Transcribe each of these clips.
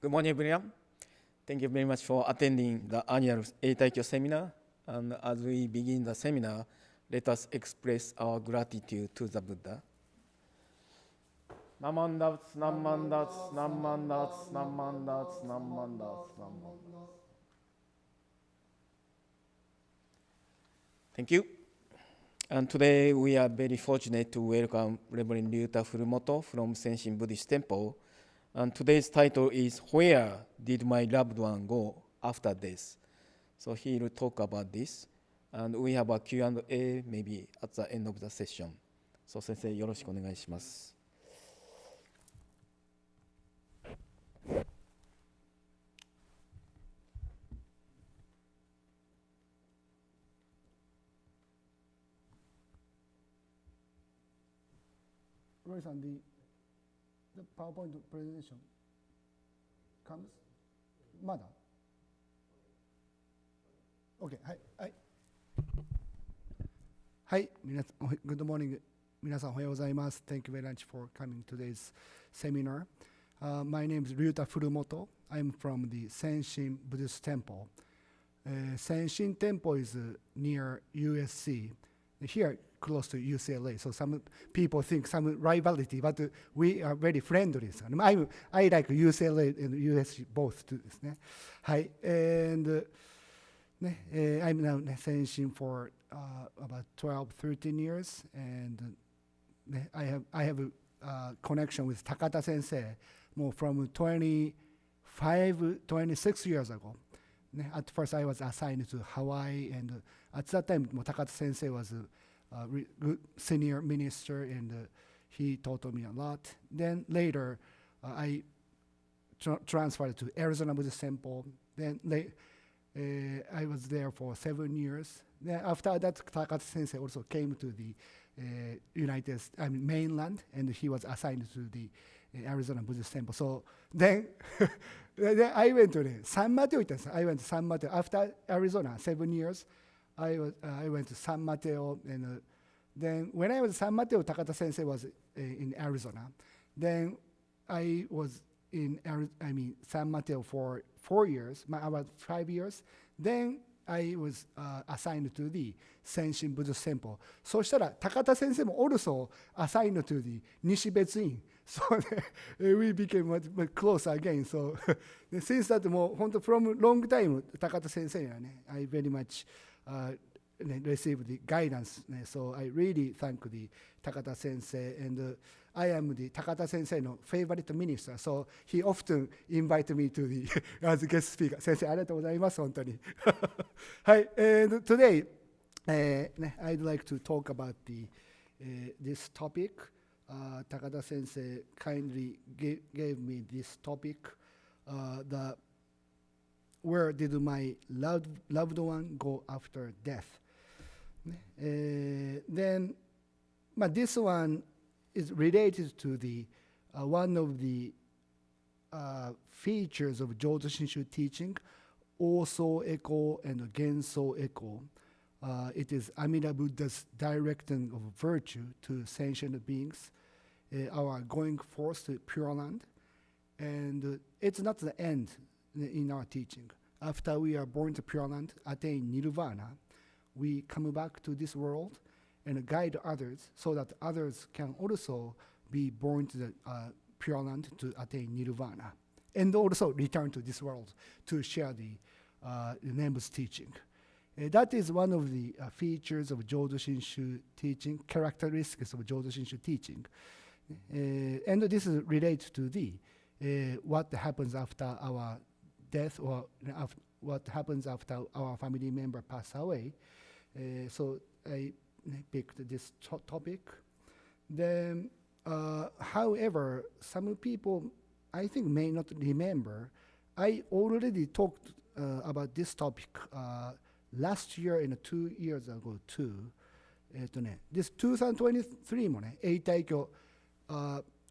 Good morning, everyone. Thank you very much for attending the annual EITAIKYO seminar. And as we begin the seminar, let us express our gratitude to the Buddha. Namandats, namandats, namandats, namandats, namandats, namandats. Thank you. And today we are very fortunate to welcome Reverend Ryuta Furumoto from Senshin Buddhist Temple. And today's title is, Where Did My Loved One Go After Death? So he will talk about this. And we have a Q&A maybe at the end of the session. So 先生よろしくお願いします。Roy-san, the PowerPoint presentation comes? まだ OK, はい、Good morning. 皆さんおはようございます。Thank you very much for coming to today's seminar. My name is Ryuta Furumoto. I'm from the Senshin Buddhist Temple. Senshin Temple is near USC. Here, close to UCLA, so some people think some rivalry, but we are very friendly. I like UCLA and USC both too. はい、and I'm now Senshin for about 12, 13 years, and I have a connection with Takata Sensei more from 25, 26 years ago. At first, I was assigned to Hawaii, and at that time, Takata Sensei was a good senior minister, and he taught me a lot. Then later, I transferred to Arizona Buddhist Temple. Then I was there for 7 years. Then after that, Takata Sensei also came to the mainland, and he was assigned to the Arizona Buddhist Temple. So then, then I went to San Mateo. I went to San Mateo after Arizona, 7 years. I went to San Mateo, and then when I was in San Mateo, Takata Sensei was in Arizona. Then I was in San Mateo for 4 years, about 5 years. Then I was assigned to the Senshin Buddhist Temple. そしたら高田先生も also assigned to the Nishibetsu-in. So we became much close again. So since that, もう本当 from long time 高田先生はね、I very much received the guidance. So I really thank the Takata Sensei, and I am the Takata Sensei no favorite minister. So he often invites me to the as a guest speaker. 先生ありがとうございます本当に。はい、and today I'd like to talk about this topic. Takata Sensei kindly gave me this topic. The Where did my loved one go after death? Then, this one is related to the one of the features of Jodo Shinshu teaching, Oso Eko and Genso Eko. It is Amida Buddha's directing of virtue to sentient beings, our going forth to Pure Land. And it's not the end in our teaching. After we are born to Pure Land, attain Nirvana, we come back to this world and guide others so that others can also be born to the Pure Land to attain Nirvana, and also return to this world to share the Nambu's teaching. That is one of the features of Jodo Shinshu teaching, characteristics of Jodo Shinshu teaching. And this is related to the what happens after our death, or what happens after our family member pass away. So I picked this topic. Then, however, some people, I think, may not remember. I already talked about this topic last year and 2 years ago too. This 2023 もね、EITAIKYO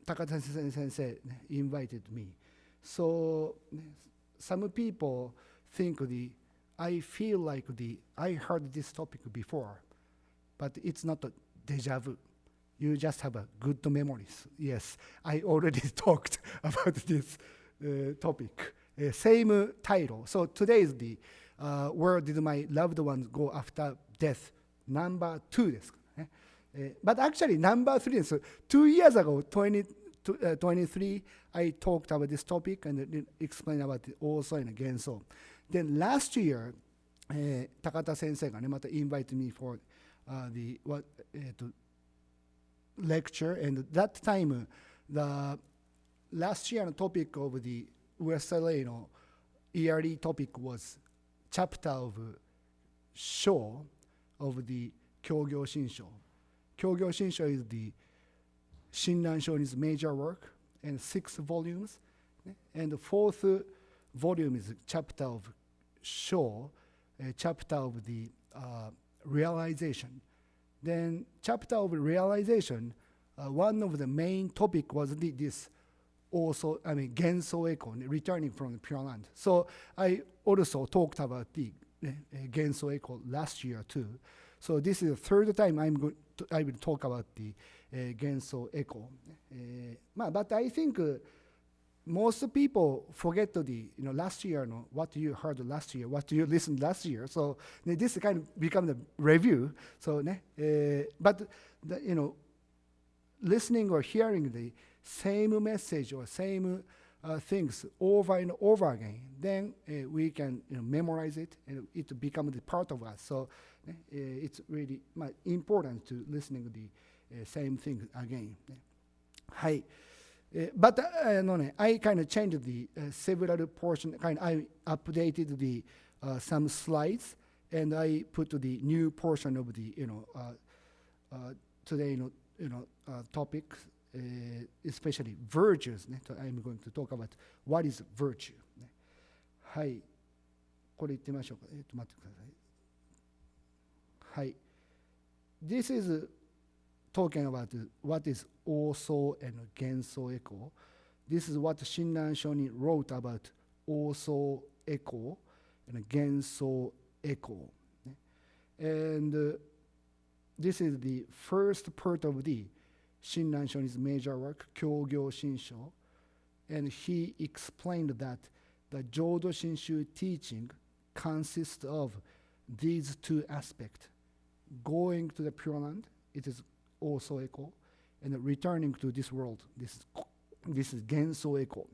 高田先生 invited me. So some people think I feel like I heard this topic before, but it's not a deja vu. You just have a good memories. Yes, I already talked about this topic, same title. So today is the where did my loved ones go after death? Number 2 ですからね。But actually number 3 is 2 years ago, 23, I talked about this topic and explained about it also in Genso. Then last year, 高田先生がね、また invite me for the lecture, and that time, the last year topic of the USLA yearly topic was chapter of Sho of the 教行新書. 教行新書 is the Shinran Shonin's major work, and 6 volumes, and the 4th volume is chapter of Sho, chapter of the realization. Then chapter of realization, one of the main topic was this also, Genso Echo, returning from the Pure Land. So I also talked about the Genso Echo last year too. So this is the 3rd time I will talk about the Genso Echo. But I think most people forget the last year, what you heard last year, what you listened last year. So this kind of become the review. So but listening or hearing the same message or same things over and over again, then we can memorize it and it becomes a part of us. So it's really important to listening to the same thing again. Hi. But I kind of changed the several portion. I updated the some slides, and I put the new portion of the today topics, especially virtues. So I'm going to talk about what is virtue. はい、これ言ってみましょうか。待ってください。はい。This is talking about what is also and genso echo. This is what Shinran Shonin wrote about also echo and genso echo. And this is the first part of the Shinran Shonin's major work, Kyogyo Shinsho. And he explained that the Jodo Shinshu teaching consists of these 2 aspects. Going to the Pure Land, it is also echo, and returning to this world, this is genso echo.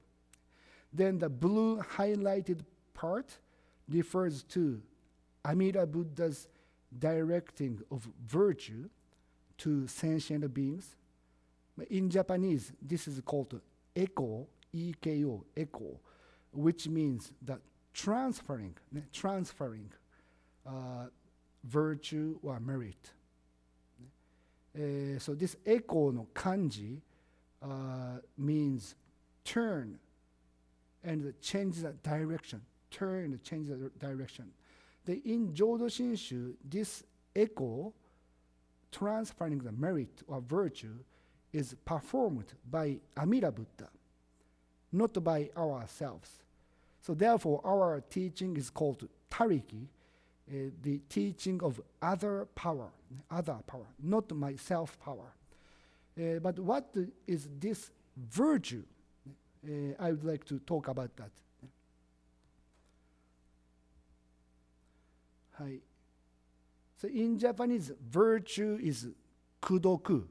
Then the blue highlighted part refers to Amida Buddha's directing of virtue to sentient beings. In Japanese, this is called echo, EKO, echo, which means that transferring virtue or merit. So this echo no kanji means turn and change the direction. Turn and change the direction. In Jodo Shinshu, this echo, transferring the merit or virtue, is performed by Amida Buddha, not by ourselves. So therefore, our teaching is called Tariki, the teaching of other power, not my self-power. But what is this virtue? I would like to talk about that. Hi. So in Japanese, virtue is kudoku,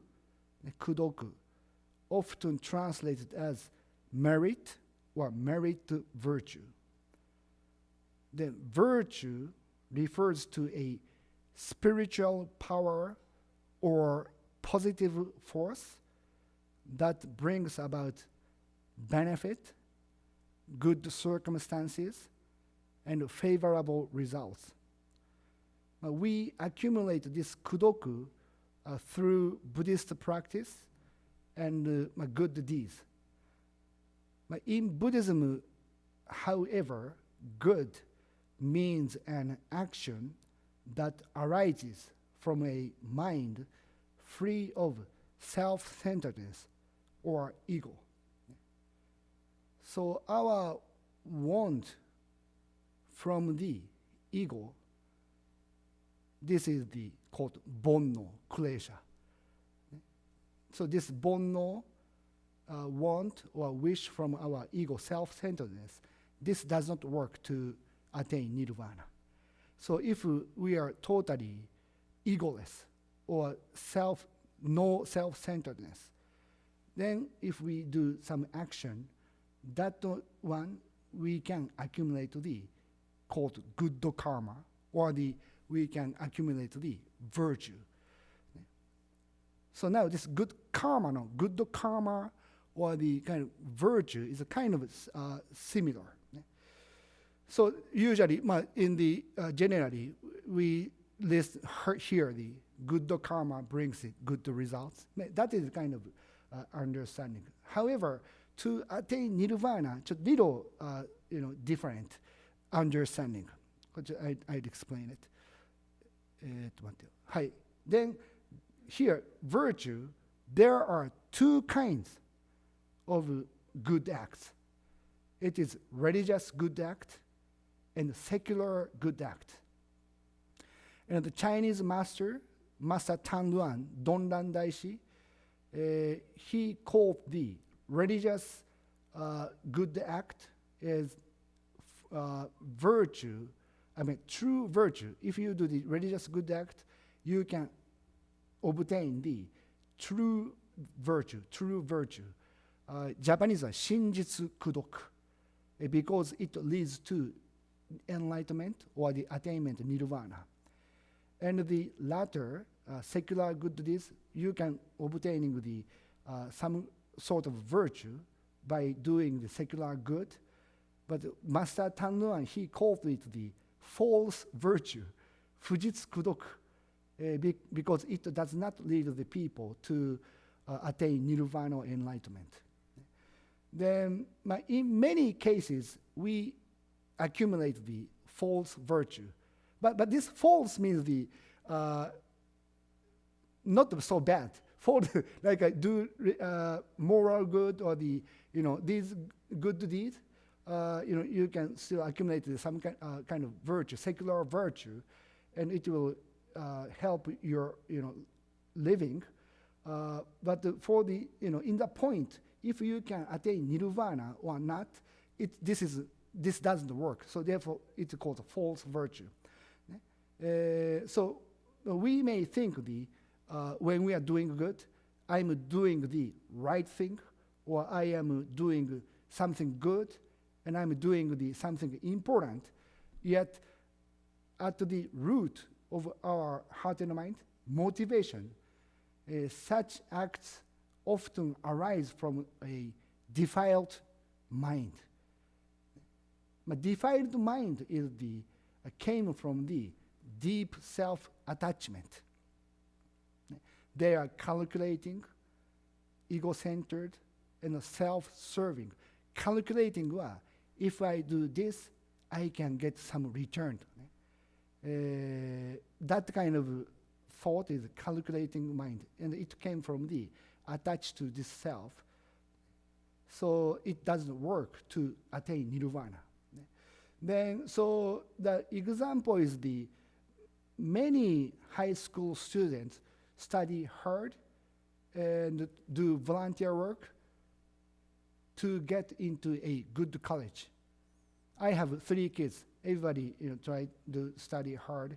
often translated as merit or merit virtue. Then virtue refers to a spiritual power or positive force that brings about benefit, good circumstances, and favorable results. We accumulate this kudoku through Buddhist practice and good deeds. In Buddhism, however, good means an action that arises from a mind free of self-centeredness or ego. So our want from the ego, this is the called bonno, klesha. So this bonno want or wish from our ego, self-centeredness, this does not work to attain nirvana. So if we are totally egoless or no self-centeredness, then if we do some action, that one we can accumulate the called good karma, or we can accumulate the virtue. So now this good karma or the kind of virtue is a kind of similar. So usually, in the generally, we list here the good karma brings it good results. That is kind of understanding. However, to attain nirvana, just little different understanding. I'd explain it. Then here, virtue, there are two kinds of good acts. It is religious good act and secular good act. And the Chinese Master Tanluan, Donlan Daishi, he called the religious good act as virtue, true virtue. If you do the religious good act, you can obtain the true virtue. Japanese are shinjitsu kudoku, because it leads to enlightenment or the attainment of nirvana. And the latter, secular good deeds, you can obtaining the some sort of virtue by doing the secular good. But Master Tanluan, he called it the false virtue, fujitsu kudoku, because it does not lead the people to attain nirvana or enlightenment. Then, in many cases, we accumulate the false virtue. But this false means the not so bad. False, like do moral good or these good deeds. You can still accumulate some kind of virtue, secular virtue, and it will help your living. But for the in the point, if you can attain nirvana or not, this doesn't work. So therefore, it's called a false virtue. So we may think when we are doing good, I'm doing the right thing, or I am doing something good, and I'm doing something important. Yet, at the root of our heart and mind, motivation, such acts often arise from a defiled mind. But defiled mind is came from the deep self-attachment. They are calculating, ego-centered, and self-serving. Calculating, if I do this, I can get some return. That kind of thought is calculating mind, and it came from the attached to this self. So it doesn't work to attain nirvana. Then, so the example is many high school students study hard and do volunteer work to get into a good college. I have 3 kids. Everybody try to study hard,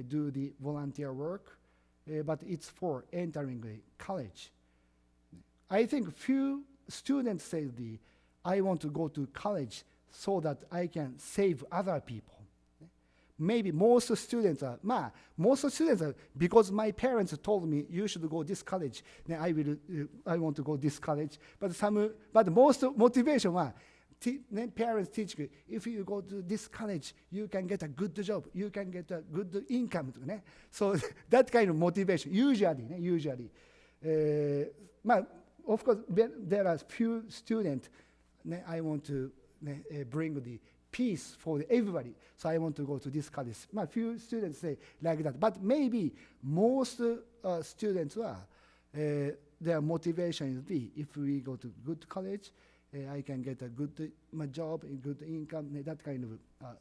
do the volunteer work, but it's for entering a college. I think few students say I want to go to college so that I can save other people. Maybe most students are, because my parents told me you should go this college, then I want to go this college. But most motivation, parents teach you, if you go to this college, you can get a good job, you can get a good income. So that kind of motivation, usually. Of course, there are few students, I want to bring the peace for everybody, so I want to go to this college. Few students say like that, but maybe most students their motivation is if we go to good college, I can get a good job, a good income, that kind of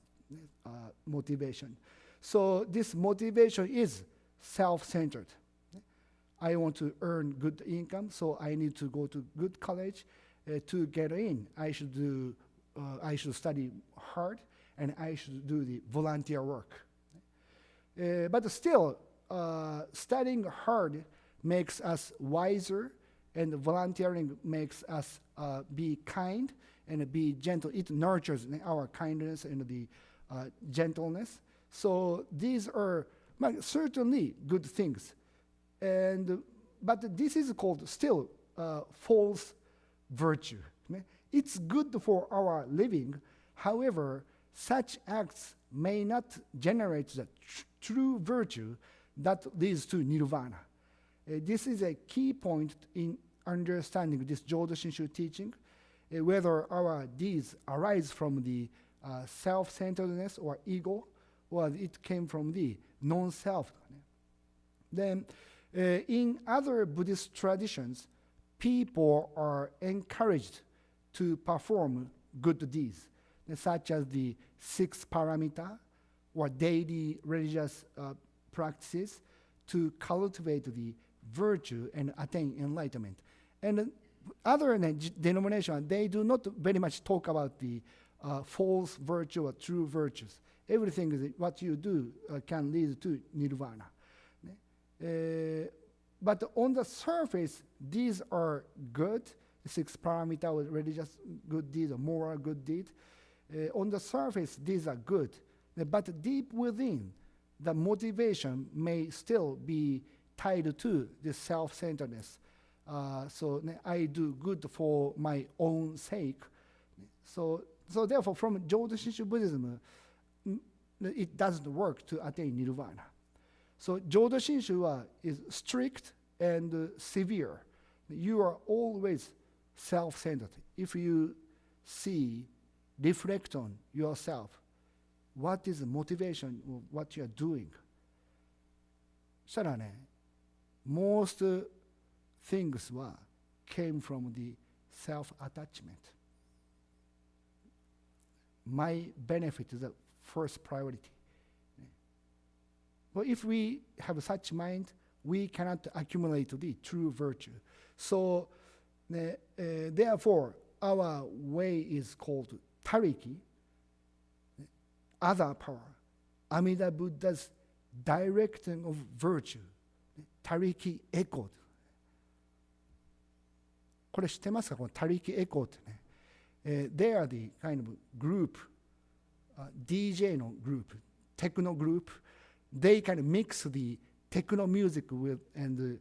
motivation. So this motivation is self-centered. I want to earn good income, so I need to go to good college to get in. I should study hard, and I should do the volunteer work. But still, studying hard makes us wiser, and volunteering makes us be kind and be gentle. It nurtures our kindness and the gentleness. So these are certainly good things. But this is called still false virtue. It's good for our living. However, such acts may not generate the true virtue that leads to nirvana. This is a key point in understanding this Jodo Shinshu teaching, whether our deeds arise from the self-centeredness or ego, or it came from the non-self. Then, in other Buddhist traditions, people are encouraged to perform good deeds, such as the 6 paramita or daily religious practices to cultivate the virtue and attain enlightenment. And other denominations, they do not very much talk about the false virtue or true virtues. Everything is what you do can lead to nirvana. But on the surface, these are good. 6 paramita with religious good deeds or moral good deeds. On the surface, these are good. But deep within, the motivation may still be tied to the self-centeredness. So I do good for my own sake. So therefore, from Jodo Shinshu Buddhism, it doesn't work to attain nirvana. So Jodo Shinshu is strict and severe. You are always self-centered. If you reflect on yourself, what is the motivation of what you are doing? そしたらね、most things came from the self-attachment. My benefit is the first priority. But if we have such mind, we cannot accumulate the true virtue. So, therefore, our way is called Tariki, other power. Amida Buddha's directing of virtue, Tariki Echo. これ知ってますか？この Tariki Echo ってね。They are the kind of group, DJ の group, techno group. They kind of mix the techno music with and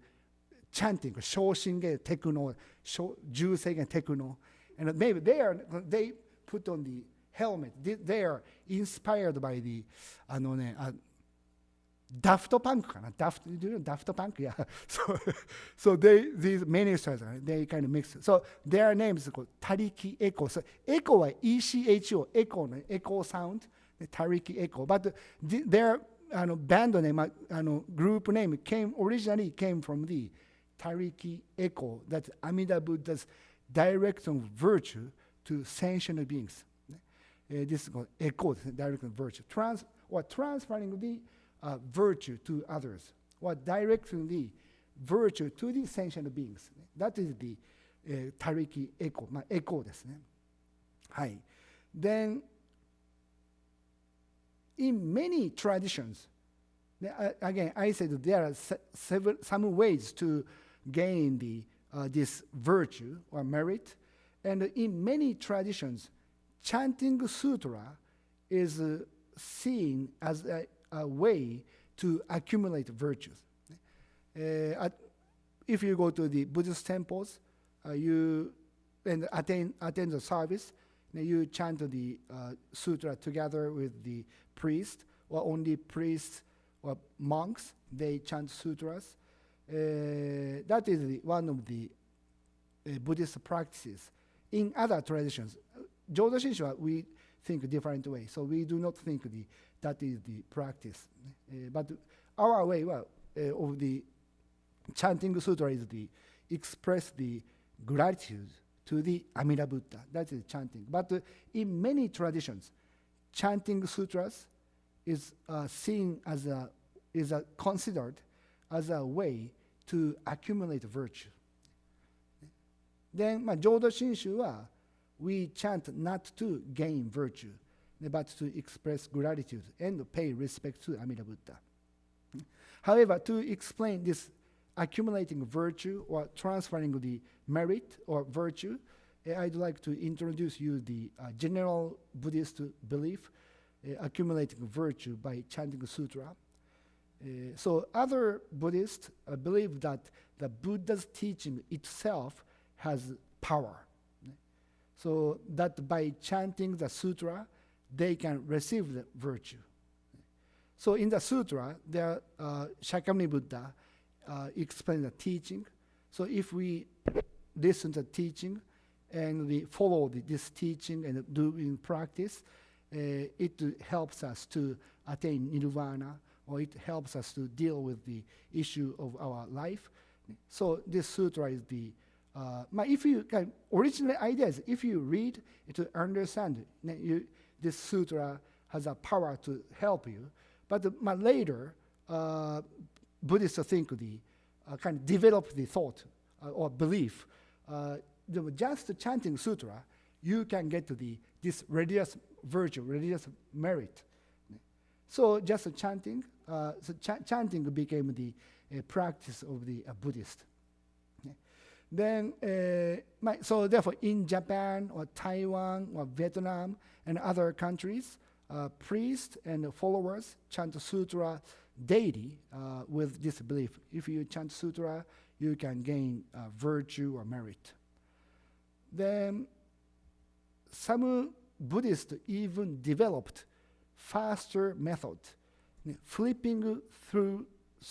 chanting, 昇進芸 techno, 重声芸 techno. And maybe they put on the helmet. They are inspired by the Daft Punk かな Daft Punk? Yeah. So these ministers, they kind of mix. So their name is called Tariki Echo. So Echo は ECHO, Echo の Echo sound, Tariki Echo. But their band name, group name originally came from the Tariki Echo. That's Amida Buddha's direction of virtue to sentient beings. This is called Echo, direction of virtue. Transferring the virtue to others, or directing the virtue to the sentient beings. That is the Tariki Echo, Echo ですね。はい。Then, in many traditions, again, I said there are some ways to gain this virtue or merit, and in many traditions, chanting sutra is seen as a way to accumulate virtues. If you go to the Buddhist temples, you attend the service, you chant the sutra together with the priest, or only priests or monks, they chant sutras. That is one of the Buddhist practices. In other traditions, Jodo Shinshu, we think a different way, so we do not think that is the practice. But our way of the chanting sutra is express the gratitude to the Amida Buddha. That is chanting. But in many traditions, chanting sutras is seen as considered as a way to accumulate virtue. Then, 浄土真宗は we chant not to gain virtue, but to express gratitude and pay respect to Amida Buddha. However, to explain this accumulating virtue or transferring the merit or virtue, I'd like to introduce you the general Buddhist belief, accumulating virtue by chanting sutra. So other Buddhists believe that the Buddha's teaching itself has power. So that by chanting the sutra, they can receive the virtue. So in the sutra, Shakyamuni Buddha explains the teaching. So if we listen to the teaching and we follow this teaching and do in practice, it helps us to attain nirvana, or it helps us to deal with the issue of our life. So this sutra is the if you can, original ideas, if you read to understand, this sutra has a power to help you. But later, Buddhists think kind of develop the thought or belief. Just chanting sutra, you can get to this religious virtue, religious merit. So just chanting, chanting became the practice of the Buddhist. Then, so therefore, in Japan or Taiwan or Vietnam and other countries, priests and followers chant sutra daily with this belief. If you chant sutra, you can gain virtue or merit. Then, some Buddhists even developed faster method, flipping through the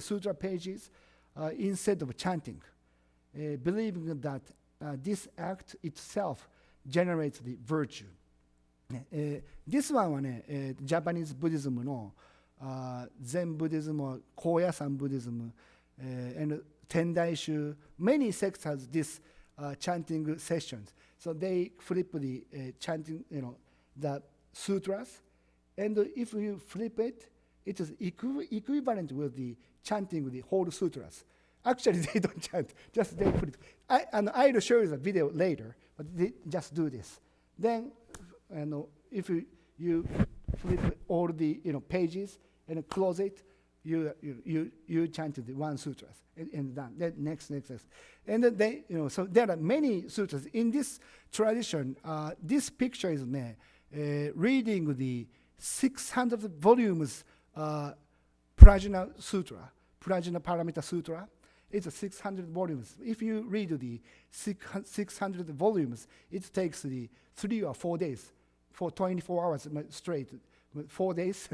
sutra pages instead of chanting, believing that this act itself generates the virtue. This one はね、Japanese Buddhism のZen Buddhism or Koyasan Buddhism and Tendai Shu, many sects has this chanting sessions. So they flip the chanting, the sutras, and if you flip it, it is equivalent with the chanting the whole sutras. Actually, they don't chant, just they flip. I'll show you the video later, but they just do this. Then, if you flip all the pages and close it, you chant the one sutras and done. Then next. And then they, so there are many sutras in this tradition. This picture is reading the 600 volumes Prajna Sutra, Prajna Paramita Sutra. It's 600 volumes. If you read the 600 volumes, it takes the 3 or 4 days, for 24 hours straight. 4 days,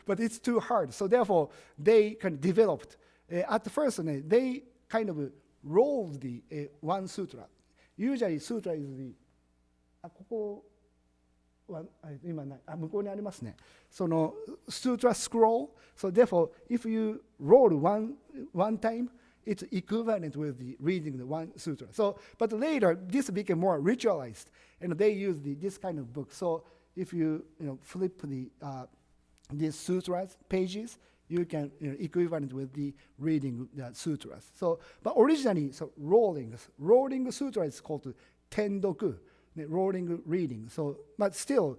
but it's too hard. So therefore, they kind of developed. At first, they kind of rolled the one sutra. Usually, sutra is the ここは今向こうにありますね。その sutra scroll. So therefore, if you roll one time, it's equivalent with the reading the one sutra. So, but later, this became more ritualized, and they use this kind of book. So if you flip these sutras pages, you can equivalent with the reading the sutras. So, but originally, so rolling sutra is called tendoku, rolling reading. So, but still,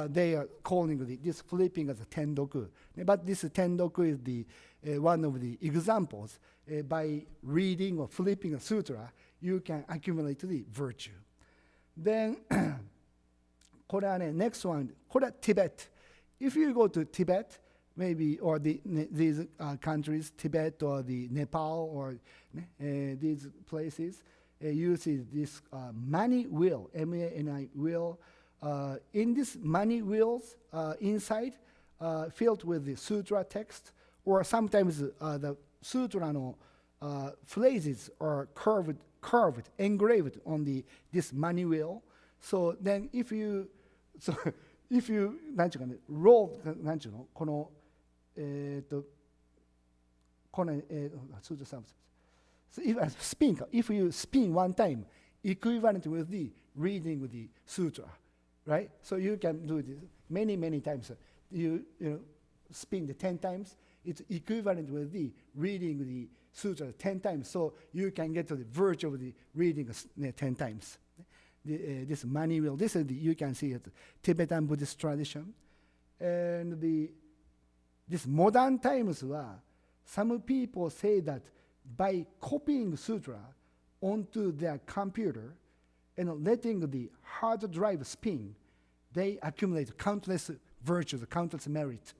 they are calling this flipping as a tendoku. But this tendoku is the one of the examples. By reading or flipping a sutra, you can accumulate the virtue. Then, これはね、next one, これは Tibet. If you go to Tibet, maybe, or these countries, Tibet or the Nepal or these places, you see this money wheel, M-A-N-I wheel. In this money wheels, inside, filled with the sutra text, or sometimes the sutra no phrases are curved, engraved on this money wheel. So then if you roll なんちゅうのこのこのsutra samples. So if you spin one time, equivalent with the reading the sutra, right? So you can do this many times. You spin the 10 times. it's equivalent with the reading the sutra 10 times. So you can get to the virtue of the reading 10 times. This manual, this is you can see it, Tibetan Buddhist tradition. And this modern times, some people say that by copying sutra onto their computer and letting the hard drive spin, they accumulate countless virtues, countless merit.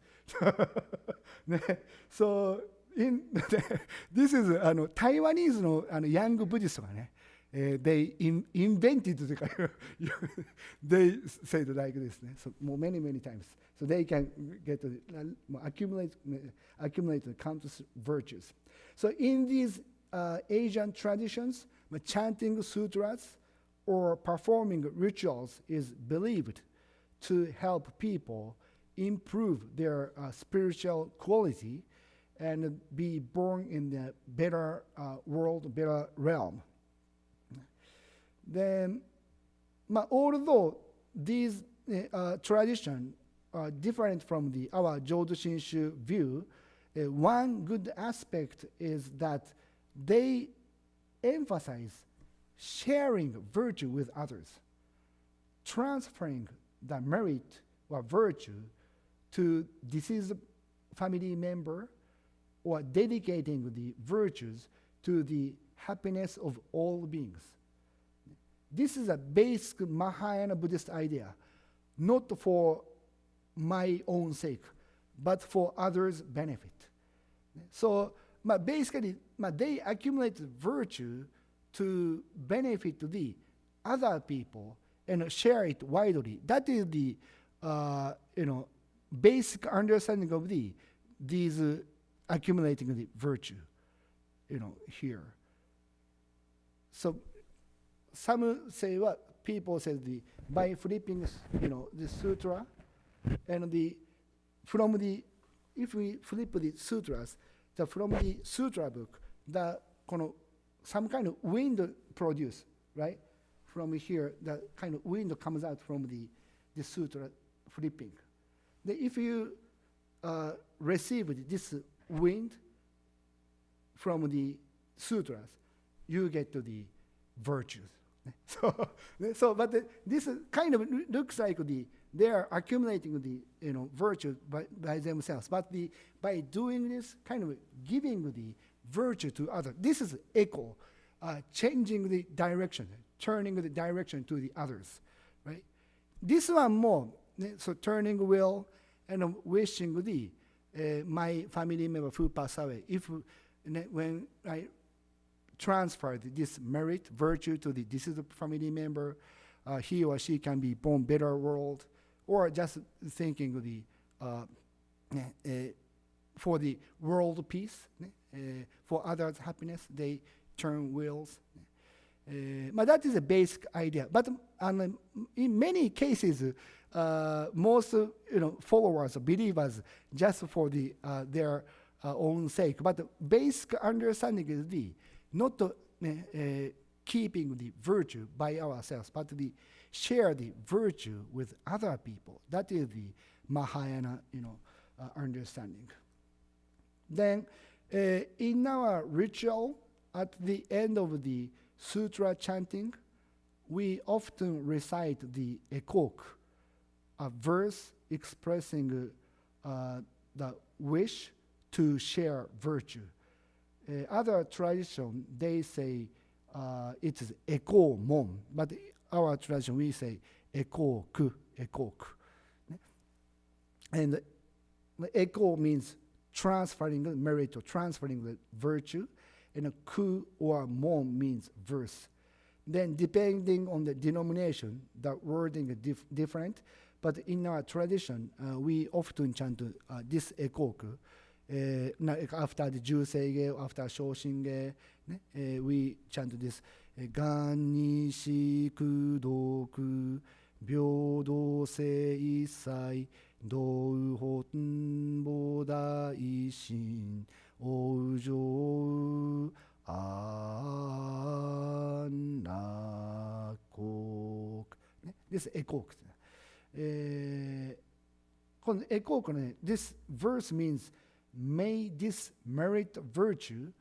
So this is Taiwanese young Buddhists. They invented they say it like this, so many times, so they can get accumulate countless virtues. So in these Asian traditions, chanting sutras or performing rituals is believed to help people improve their spiritual quality and be born in a better world, better realm. Then, although these traditions are different from our Jodo Shinshu view, one good aspect is that they emphasize sharing virtue with others, transferring the merit or virtue to deceased family member, or dedicating the virtues to the happiness of all beings. This is a basic Mahayana Buddhist idea, not for my own sake, but for others' benefit. So basically, they accumulate virtue to benefit the other people and share it widely. That is the basic understanding of these accumulating the virtue, here. So some say what people say by flipping the sutra, and if we flip the sutras, from the sutra book, some kind of wind produced, right? From here, the kind of wind comes out from the sutra flipping. If you receive this wind from the sutras, you get to the virtues. But this kind of looks like they are accumulating the virtue by themselves. But by doing this, kind of giving the virtue to others, this is echo, changing the direction, turning the direction to the others, right? This one more, so turning will and wishing my family member who passed away. When I transferred this merit, virtue to the deceased family member, he or she can be born better world, or just thinking for the world peace, for others' happiness, they turn wills. But that is a basic idea. But in many cases, most followers, believers, just for their own sake. But the basic understanding is not keeping the virtue by ourselves, but share the virtue with other people. That is the Mahayana, understanding. Then, in our ritual, at the end of the sutra chanting, we often recite the ekok, a verse expressing the wish to share virtue. Other tradition, they say it is eko mon, but our tradition we say ekoku, ekok. And eko means transferring the merit or transferring the virtue, and a ku or mon means verse. Then depending on the denomination, the wording is different, but in our tradition, we often chant this ekoku. After the Juseige, after Shoshinge, we chant this Gan Nishi Kudoku Byodo Sei Sai Dou Hoten Boda Ishin Ojo Anakok. This ekok. Ekok, this verse means may this merit virtue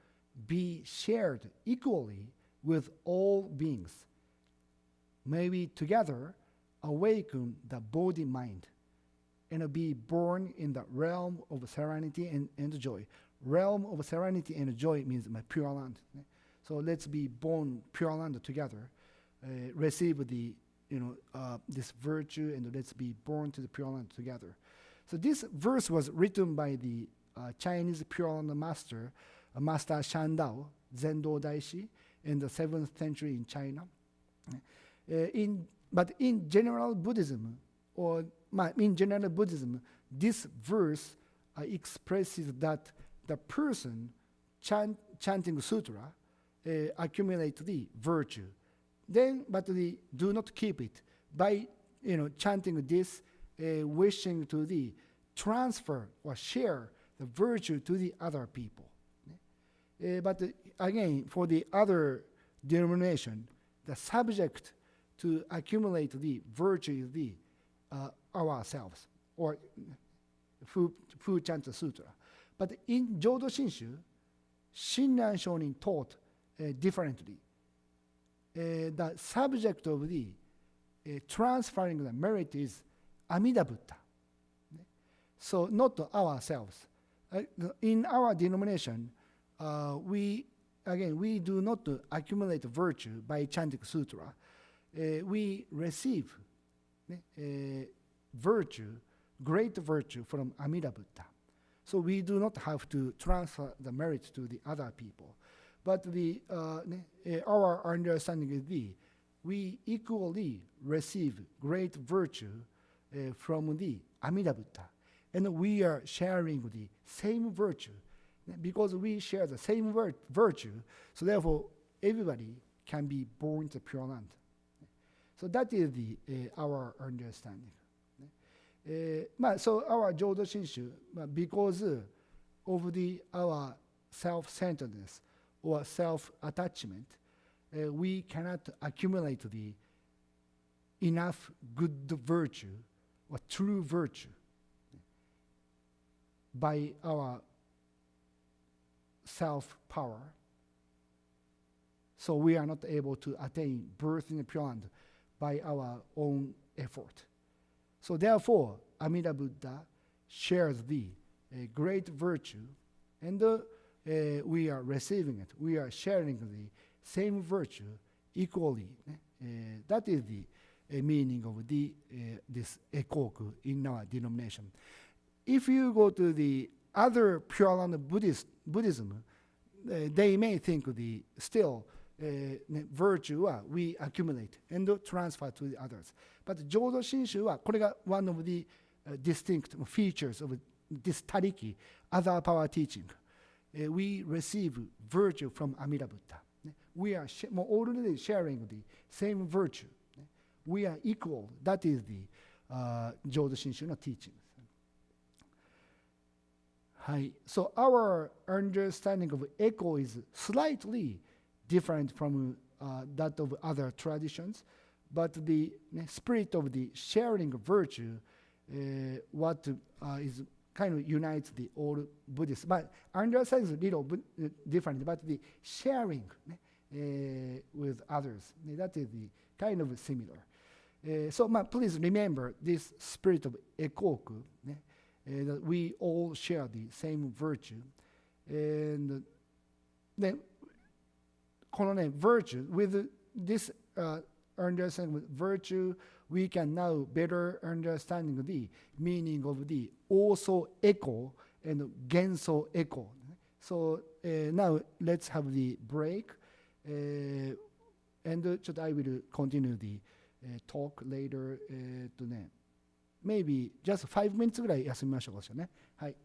be shared equally with all beings. May we together awaken the body mind and be born in the realm of serenity and joy. Realm of serenity and joy means my pure land. So let's be born pure land together, receive the this virtue, and let's be born to the pure land together. So this verse was written by the Chinese Pure Land master, Master Shandao, Zendo Daishi, in the 7th century in China. But in general Buddhism, this verse expresses that the person chanting sutra accumulate the virtue. Then, but they do not keep it by chanting this, wishing to transfer or share the virtue to the other people. But again, for the other denomination, the subject to accumulate the virtue is the ourselves, or who chant the sutra. But in Jodo Shinshu, Shinran Shonin taught differently. The subject of the transferring the merit is Amida Buddha. So not ourselves. In our denomination, we do not accumulate virtue by chanting sutra. We receive virtue, great virtue from Amida Buddha. So we do not have to transfer the merit to the other people. But our understanding is we equally receive great virtue from the Amida Buddha. And we are sharing the same virtue. Because we share the same virtue, so therefore everybody can be born to Pure Land. So that is our understanding. So our Jodo Shinshu, because of our self-centeredness or self-attachment, we cannot accumulate the enough good virtue or true virtue by our self-power. So we are not able to attain birth in the Pure Land by our own effort. So therefore, Amida Buddha shares the great virtue, and we are receiving it. We are sharing the same virtue equally. That is the meaning of this ekoku in our denomination. If you go to the other Pure Land Buddhism, they may think still virtue we accumulate and transfer to the others. But Jodo Shinshu はこれが one of the distinct features of this Tariki, other power teaching. We receive virtue from Amida Buddha. We are already sharing the same virtue. We are equal. That is the Jodo Shinshu no teaching. So our understanding of echo is slightly different from that of other traditions, but the spirit of the sharing virtue, what is kind of unites the all Buddhists. But understanding is a little bit different, but the sharing with others, that is the kind of similar. So please remember this spirit of ekoku, that we all share the same virtue. And then, virtue, with this understanding with virtue, we can now better understanding the meaning of the also echo and genso echo. So now let's have the break. And I will continue the talk later. Maybe just 5 minutes ぐらい休みましょうかね。はい。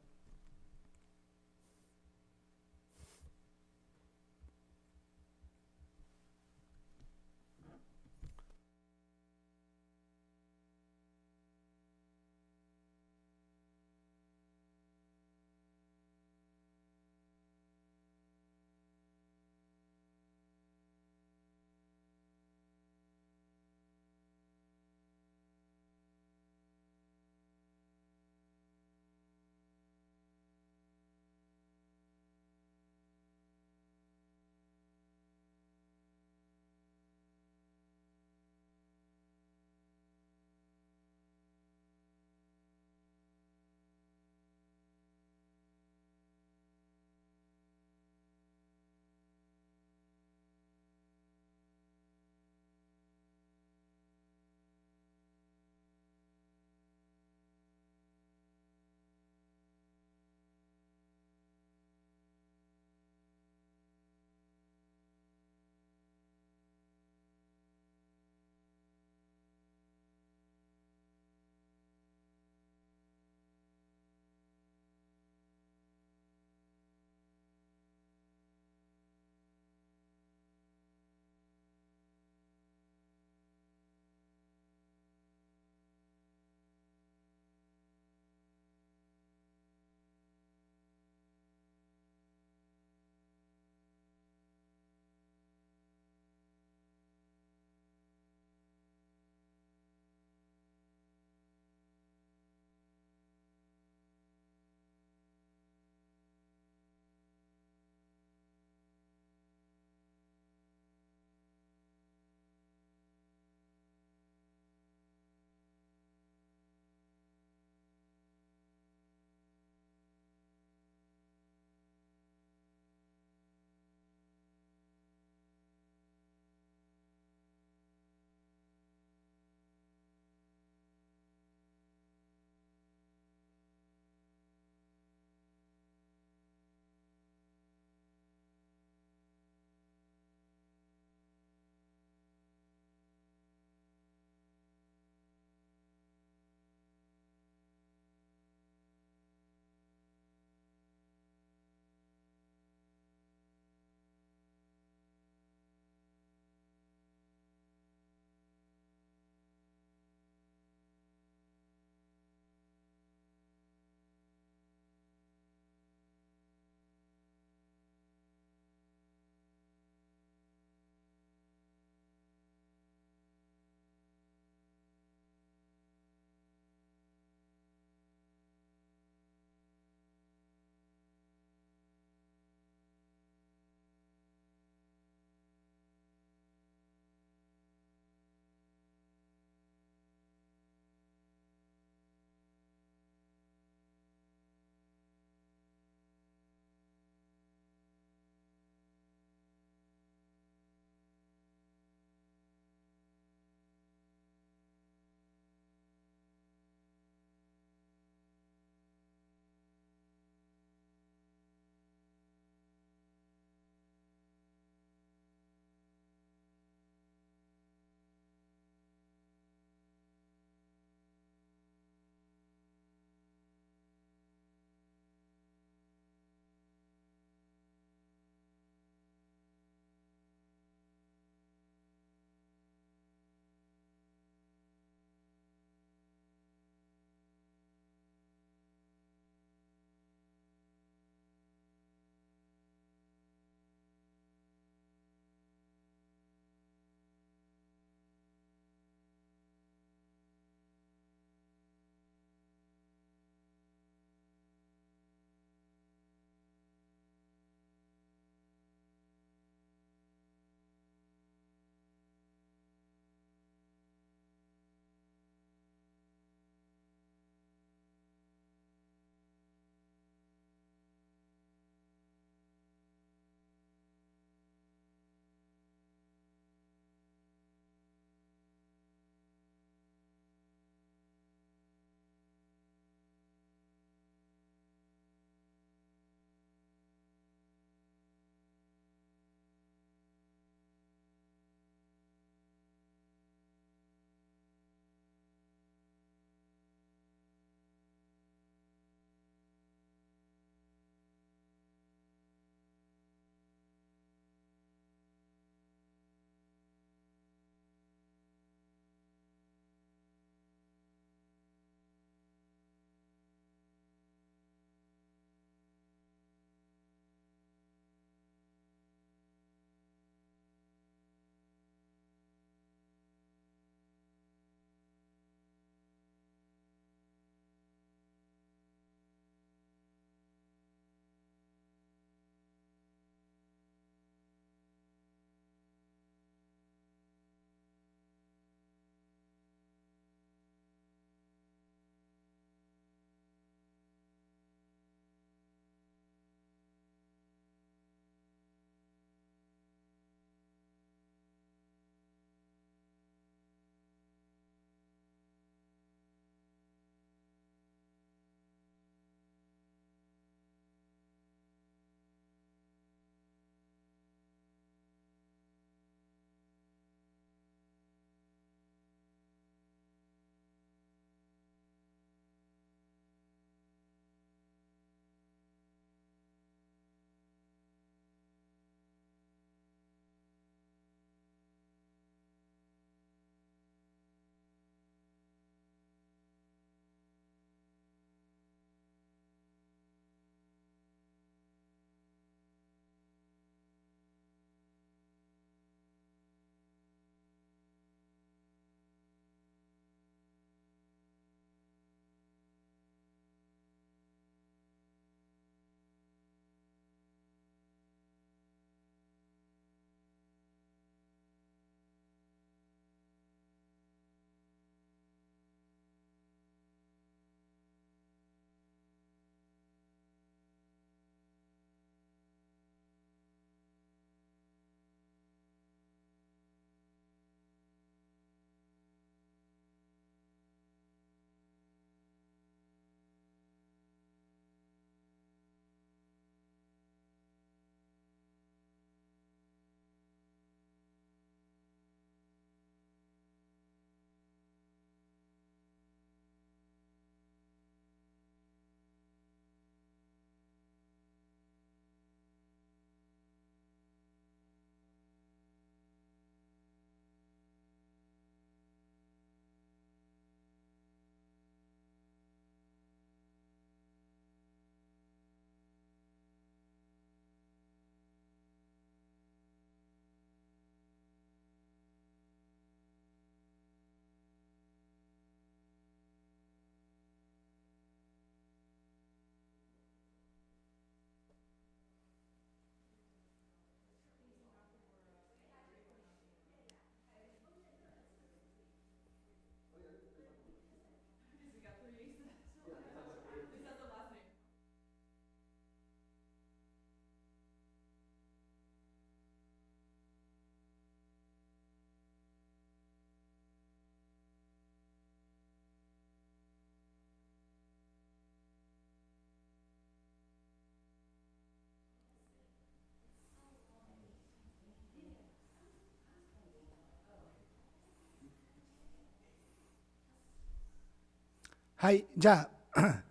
はい、じゃあ、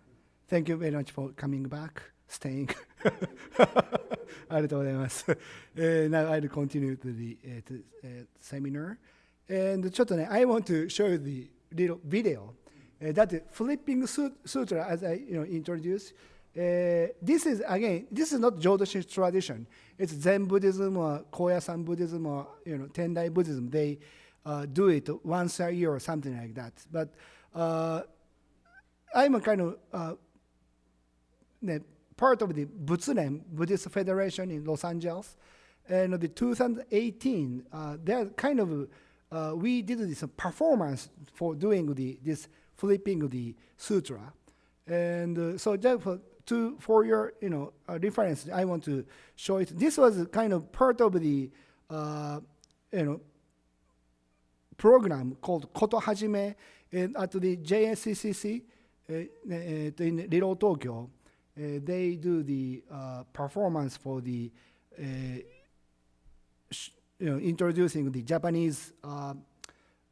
Thank you very much for coming back, staying. ありがとうございます。Now I'll continue to the seminar. And ちょっとね、I want to show you the little video. That flipping sutra, as I introduced, this is again, this is not Jodoshi tradition. It's Zen Buddhism or Koyasan Buddhism or Tendai Buddhism. They do it once a year or something like that. But I'm a kind of part of the Butsuren Buddhist Federation in Los Angeles. And the 2018, they're kind of we did this performance for doing this flipping the sutra, and so therefore, for your reference, I want to show it. This was kind of part of the program called Koto Hajime at the JSCCC in Little Tokyo. They do the performance for the introducing the Japanese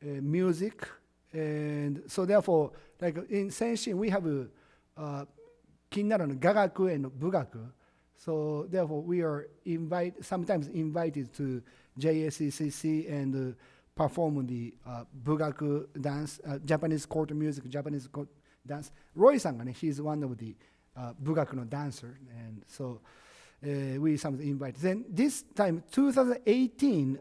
music, and so therefore, like in Senshin, we have Kinnaru Gagaku and Bugaku. So therefore, we are sometimes invited to JSCCC and perform the Bugaku dance, Japanese court music, Japanese court dance. Roy-san, he's one of the Bugaku no dancer, and so we sometimes invite. Then this time, 2018,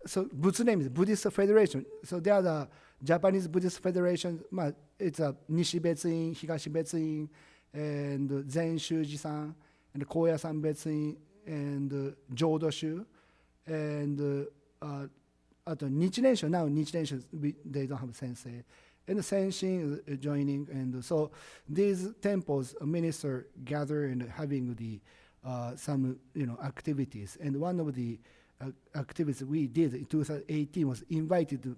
so Butsu name is Buddhist Federation. So they are the Japanese Buddhist Federation. It's a Nishi-Betsu-in, Higashi-Betsu-in, and Zen Shuji-san, and Koya-san Betsu-in, and Jodoshu, and at Nichi-Nensho. Now Nichi-Nensho, they don't have sensei. And Senshin is joining, and so these temples minister gather and having the some activities. And one of the activities we did in 2018 was invited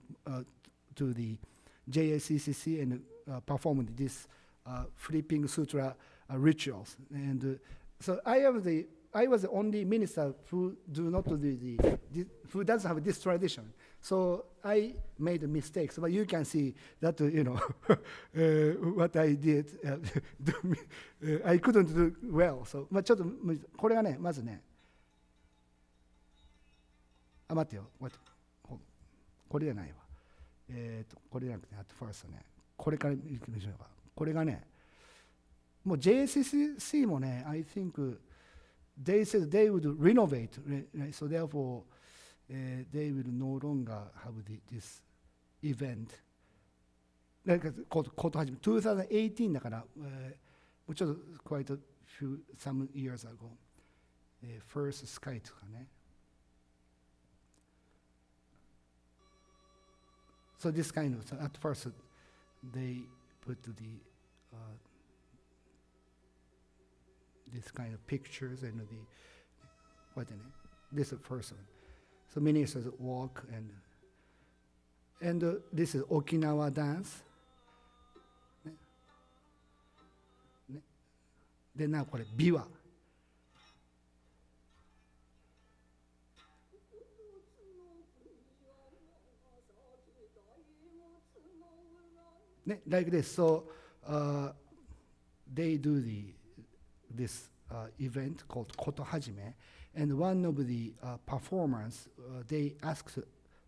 to the JSCCC and performed this flipping sutra rituals. And so I was the only minister who who doesn't have this tradition. So I made mistakes, but you can see that what I did. I couldn't do well. So ちょっとこれがね、まずね、待ってよ、これじゃないわ。これじゃなくて、at first ね、これからいきましょうか。これがね、もう JSCC もね、I think they said they would renovate, right? So therefore, they will no longer have this event. こと始め 2018 だから、もうちょっと quite some years ago, First Sky とかね。So this kind of, at first, they put this kind of pictures and this is first one. So ministers walk and this is Okinawa dance. Then now これ琵琶。Like this. So they do this event called Koto Hajime, and one of the performers, they asked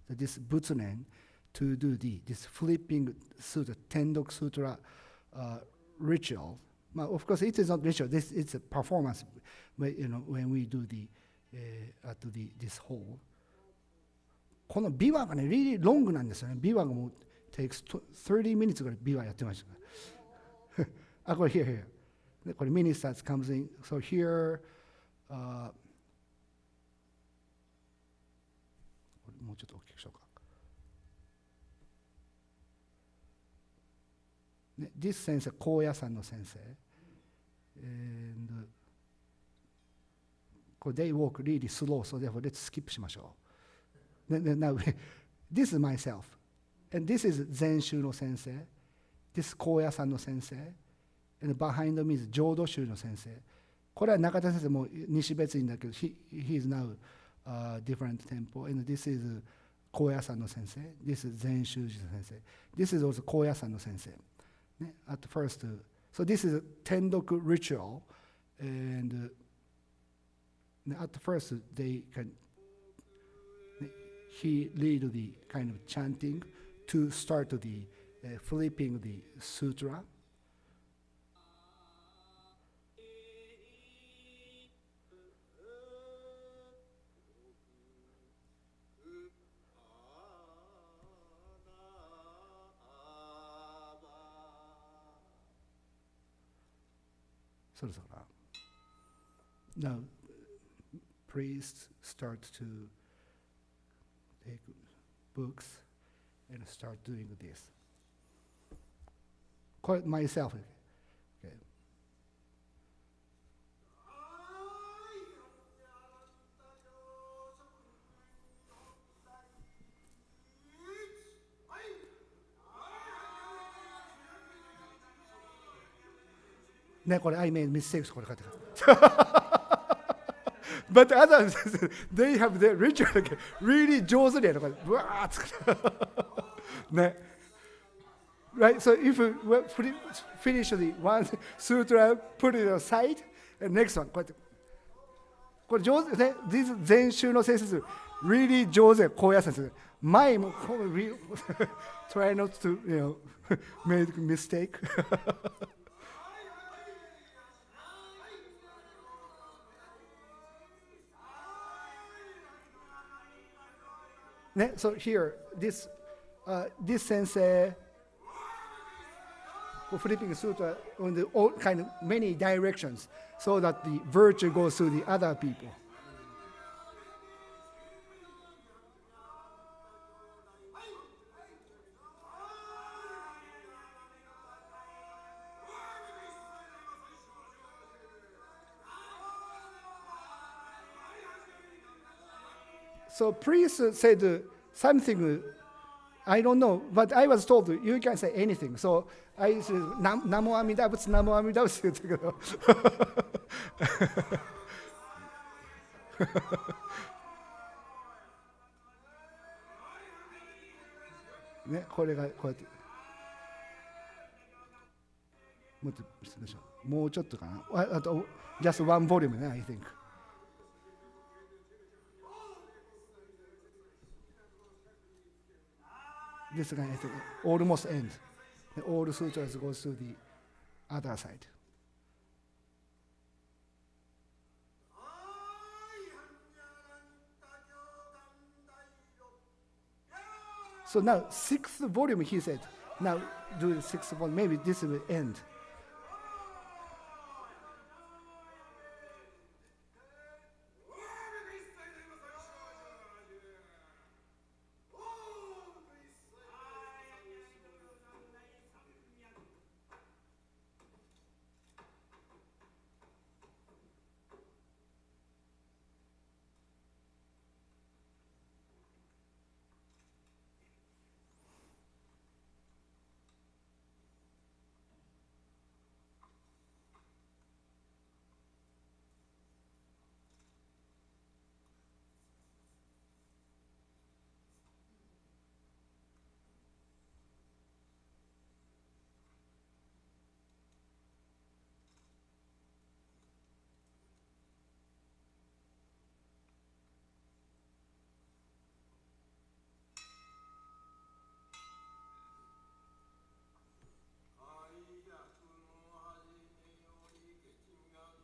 this Butsunen to do this flipping sutra, Tendok Sutra ritual. Of course, it is not ritual. It's a performance. But, when we do at this hall. この琵琶がね、really long なんですよね。琵琶がもう takes 30 minutes ぐらい琵琶やってましたから。あ、これ here. これ ministers comes in. So here, もうちょっと大きくしようか。This 先生、高野山の先生。And これ they walk really slow, so therefore let's skip しましょう。Now, this is myself. And this is 禅宗の先生。This 高野山の先生。And behind me is 浄土宗の先生。これは中田先生も西別院だけど、he is now different temple. And this is 高野山の先生。This is 禅宗寺の先生。This is also 高野山の先生。At first, so this is a tendoku ritual, and at first they can he lead the kind of chanting to start the flipping the sutra. Now, priests start to take books and start doing this. Quite myself. Okay. I made mistakes. But others, they have their ritual really 上手でright? So if you finish the one sutra, put it aside, and next one. これ上手ね。This 禅宗の先生 really 上手こうやつです。前もtry not to make a mistake. ね、so here, this sensei flipping sutra on the all kind of many directions so that the virtue goes to the other people. So priest said something, I don't know, but I was told you can say anything. So I said, Namo Amida Butsu, Namo Amida Butsu. ね、これがこうやって。もうちょっとかな。あと、just one volume ね、I think. This guy, I think, almost end. All sutras goes to the other side. So now, sixth volume, he said. Now, do the sixth volume. Maybe this will end.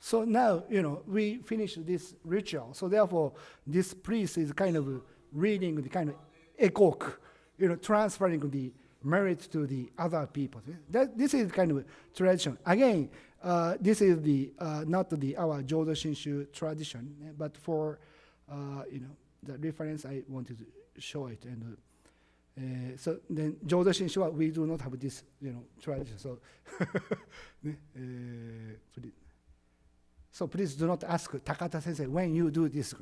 So now, we finish this ritual. So therefore, this priest is kind of reading the kind of ekok, transferring the merit to the other people. This is kind of tradition. Again, this is the not our Jodo Shinshu tradition, but for the reference, I wanted to show it. And so then Jodo Shinshu, we do not have this tradition. So. So please do not ask Takata Sensei when you do this.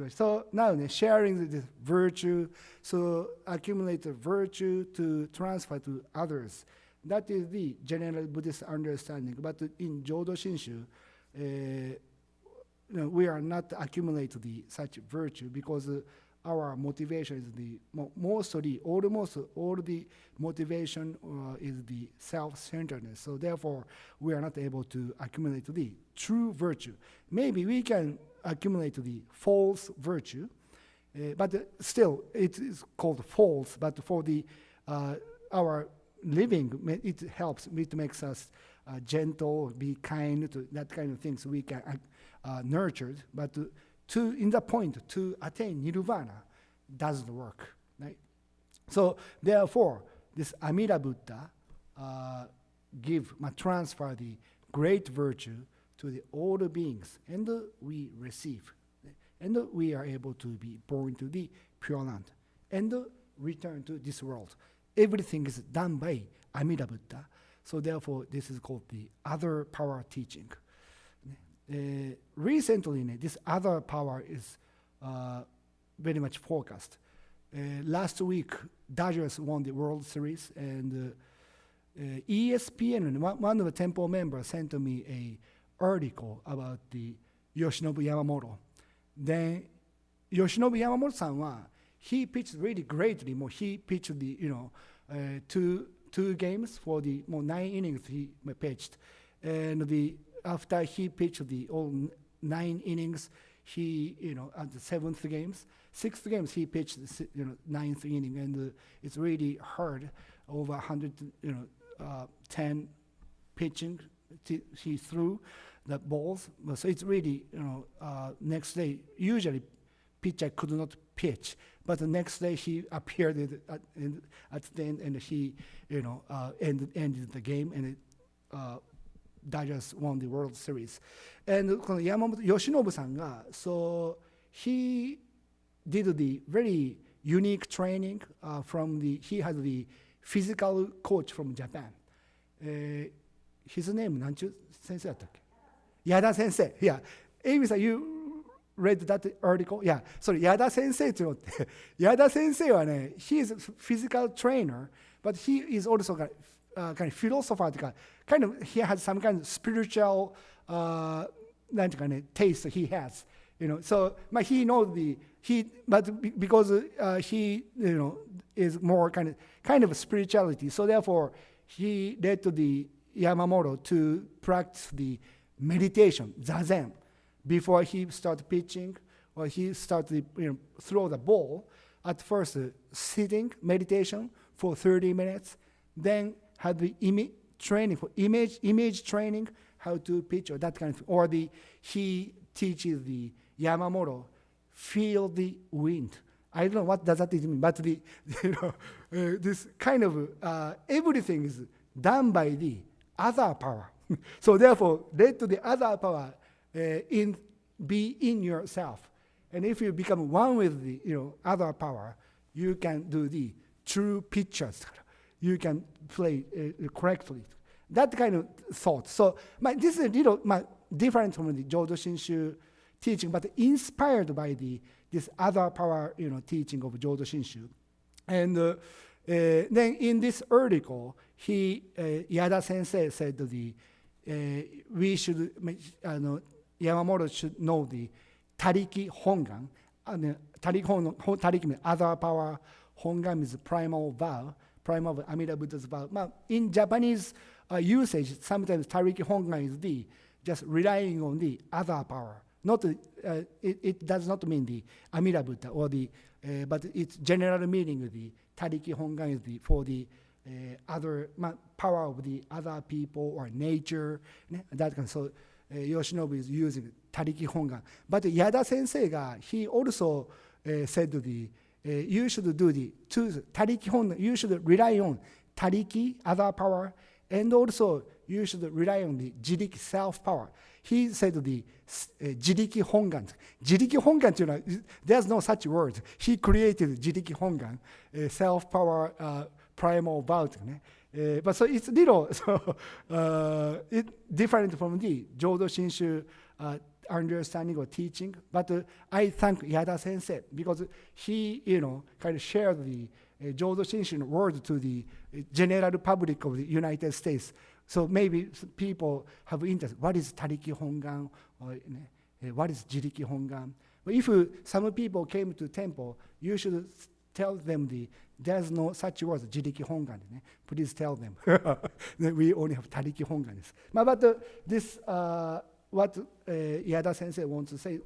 So now sharing this virtue, so accumulate the virtue to transfer to others. That is the general Buddhist understanding. But in Jodo Shinshu, we are not accumulate the such virtue because our motivation is almost all the motivation is the self-centeredness. So therefore, we are not able to accumulate the true virtue. Maybe we can accumulate the false virtue, but still it is called false. But for the our living, it helps. It makes us gentle, be kind, to that kind of things we can nurture. But in the point to attain nirvana doesn't work, right? So therefore, this Amida Buddha transfer the great virtue to all the beings, and we receive, and we are able to be born to the Pure Land, and return to this world. Everything is done by Amida Buddha. So therefore, this is called the other power teaching. Recently, this other power is very much focused. Last week, Dodgers won the World Series, and ESPN, one of the temple members, sent to me an article about the Yoshinobu Yamamoto. Then Yoshinobu Yamamoto-san, he pitched really greatly. He pitched the two games for the 9 innings he pitched, and after he pitched the all 9 innings, he at the 6th games he pitched the 9th inning, and it's really hard, over 110 pitching. He threw the balls, so it's really next day usually pitcher could not pitch, but the next day he appeared at the end, and he ended the game, and Dodgers won the World Series. And Yamamoto Yoshinobu-san, so he did the very unique training he had the physical coach from Japan. His name, なんちゅう先生だったっけ? Yada Sensei. Yeah. Amy-san, you read that article? Yeah. So Yada Sensei というのって、Yada Sensei はね、he is a physical trainer, but he is also kind of philosopher. Kind of, he has some kind of spiritual taste he has. So he knows because he is more kind of spirituality. So therefore, he led to the Yamamoto to practice the meditation, zazen, before he started pitching or he started throw the ball. At first, sitting meditation for 30 minutes, then had the training for image training, how to pitch or that kind of thing. Or he teaches the Yamamoto feel the wind. I don't know what does that mean, but this kind of everything is done by the other power. So therefore, let the other power be in yourself. And if you become one with the other power, you can do the true pitches. You can play correctly. That kind of thought. So this is a little different from the Jodo Shinshu teaching, but inspired by this other power teaching of Jodo Shinshu. And then in this article, Yada Sensei said we should, Yamamoto should know the Tariki Hongan. Tariki means other power. Hongan is primal vow, primal of Amida Buddha's vow. In Japanese usage, sometimes Tariki Hongan is just relying on the other power. Not it does not mean the Amida Buddha or but its general meaning of the Tariki Hongan is for the other power of the other people or nature. That kind. So Yoshinobu is using Tariki Hongan. But Yada Sensei, he also said you should do the two Tariki Hongan. You should rely on Tariki, other power, and also you should rely on the Jiriki, self-power. He said Jiriki Hongan. Jiriki Hongan, there's no such word. He created Jiriki Hongan, self-power, primal vow. But so it's little different from the Jodo Shinshu understanding or teaching. But I thank Yada Sensei because he, kind of shared the Jodo Shinshu word to the general public of the United States. So maybe people have interest. What is Tariki Hongan? Or what is Jiriki Hongan? But if some people came to temple, you should tell them there's no such words, jiriki hongan. Please tell them. We only have tariki hongan. But this, what Yada Sensei wants to say,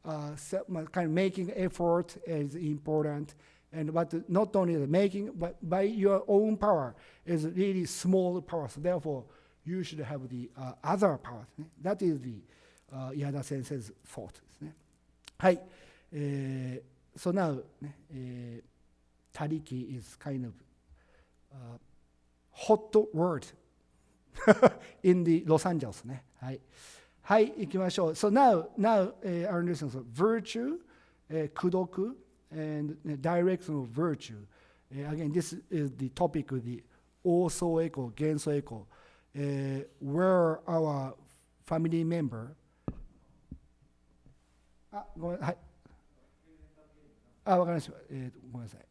kind of making effort is important. And but not only the making, but by your own power is really small power. So therefore, you should have the other power. That is the Yada Sensei's thought. So now, tariki is kind of hot word in the Los Angeles. はい、行きましょう。So now our understanding of virtue, 功徳, and direction of virtue. Again, this is the topic of the also echo, genso echo, where our family member. ごめんなさい。わかりました。ごめんなさい。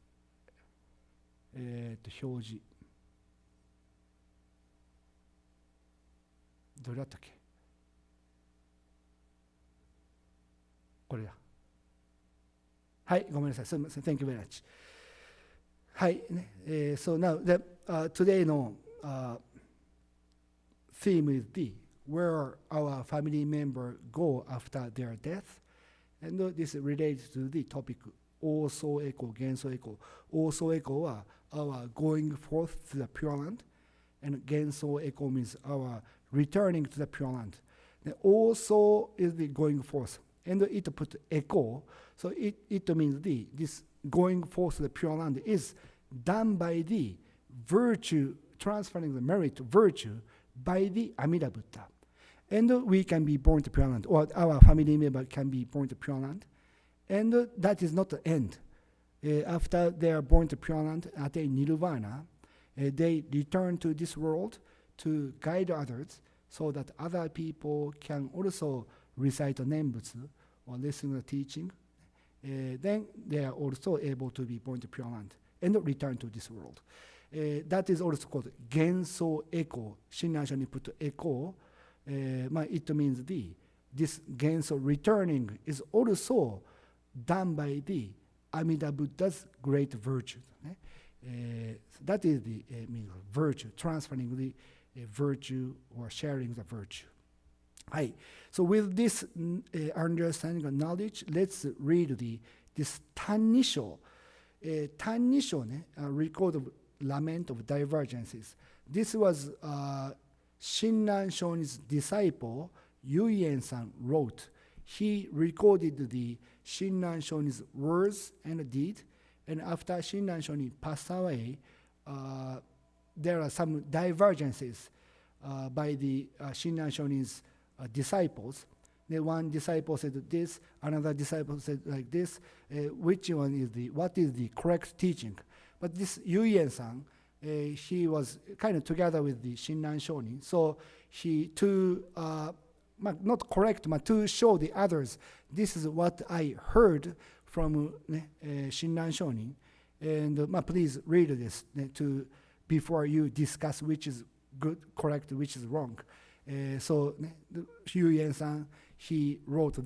表示。どれだったっけ？これだ。はい、ごめんなさい。すみません。Thank you very much. はい、ね。So now, today の、theme is where our family member go after their death. And this relates to the topic also echo, genso echo. Also echo は our going forth to the Pure Land, and genso echo means our returning to the Pure Land. The also is the going forth, and it put echo, so it means this going forth to the Pure Land is done by the virtue, transferring the merit virtue by the Amida Buddha. And we can be born to Pure Land, or our family member can be born to Pure Land. And that is not the end. After they are born to Pure Land, attain Nirvana, they return to this world to guide others so that other people can also recite the Nembutsu or listen to the teaching. Then they are also able to be born to Pure Land and return to this world. That is also called Genso Echo. Shinran-sho ni put echo. It means this genso returning is also done by the Amida Buddha's great virtue. That is the meaning of virtue, transferring the virtue or sharing the virtue. So with this understanding of knowledge, let's read this Tannisho. Tannisho record of lament of divergences. This was Shinran-shonin's disciple, Yuyen-san, wrote. He recorded the Shinran-shonin's words and deed, and after Shinran-shonin passed away, there are some divergences by the Shinran-shonin's disciples. One disciple said this, another disciple said like this. Which one is what is the correct teaching? But this Yuyen-san, he was kind of together with the Shinran-shonin. So not correct, but to show the others, this is what I heard from Shinran-shonin. And please read this before you discuss which is good, correct, which is wrong. So Yuyen-san, he wrote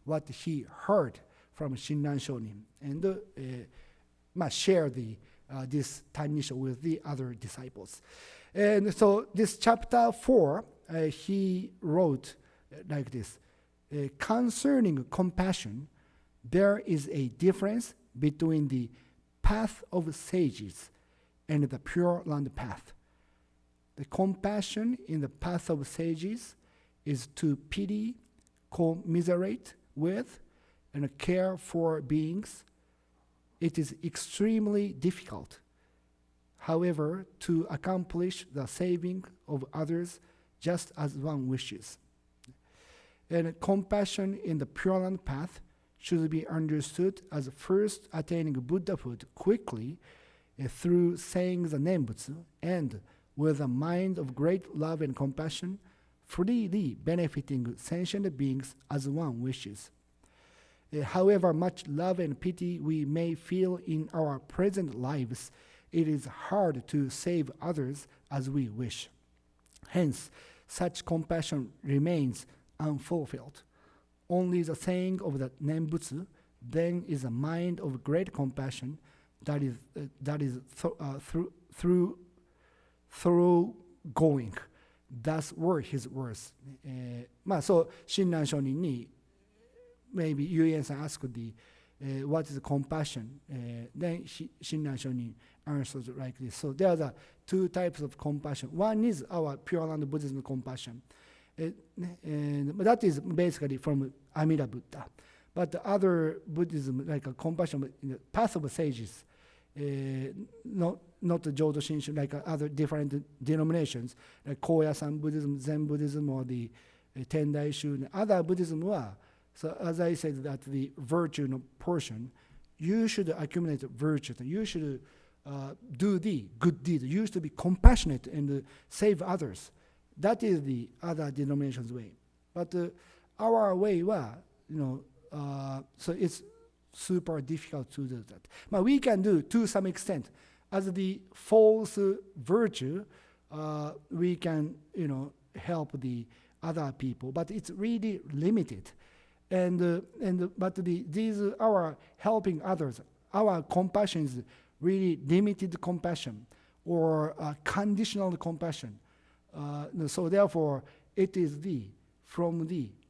what he heard from Shinran-shonin and share this Tannisho with the other disciples. And so this chapter 4, he wrote like this. Concerning compassion, there is a difference between the path of sages and the Pure Land path. The compassion in the path of sages is to pity, commiserate with, and care for beings. It is extremely difficult, however, to accomplish the saving of others just as one wishes. And compassion in the Pure Land path should be understood as first attaining Buddhahood quickly through saying the Nembutsu, and with a mind of great love and compassion, freely benefiting sentient beings as one wishes. However much love and pity we may feel in our present lives, it is hard to save others as we wish. Hence, such compassion remains unfulfilled. only the saying of the Nembutsu, then is a mind of great compassion that is through going. That's were his words. まあそう親鸞上人に maybe Yuan san asked what is compassion? Then Shinran Shonin answers like this. So there are two types of compassion. One is our Pure Land Buddhism compassion. And that is basically from Amida Buddha. But the other Buddhism, like a compassion in the path of sages, not the Jodo Shinshu, like other different denominations, like Koya-san Buddhism, Zen Buddhism, or the Tendaishu, and other Buddhism are. So as I said, that the virtue portion, you should accumulate virtue. You should do the good deed. You should be compassionate and save others. That is the other denomination's way. But our way was, so it's super difficult to do that. But we can do to some extent. As the false virtue, we can, help the other people. But it's really limited. But these our helping others, our compassion is really limited compassion or conditional compassion. So therefore, it is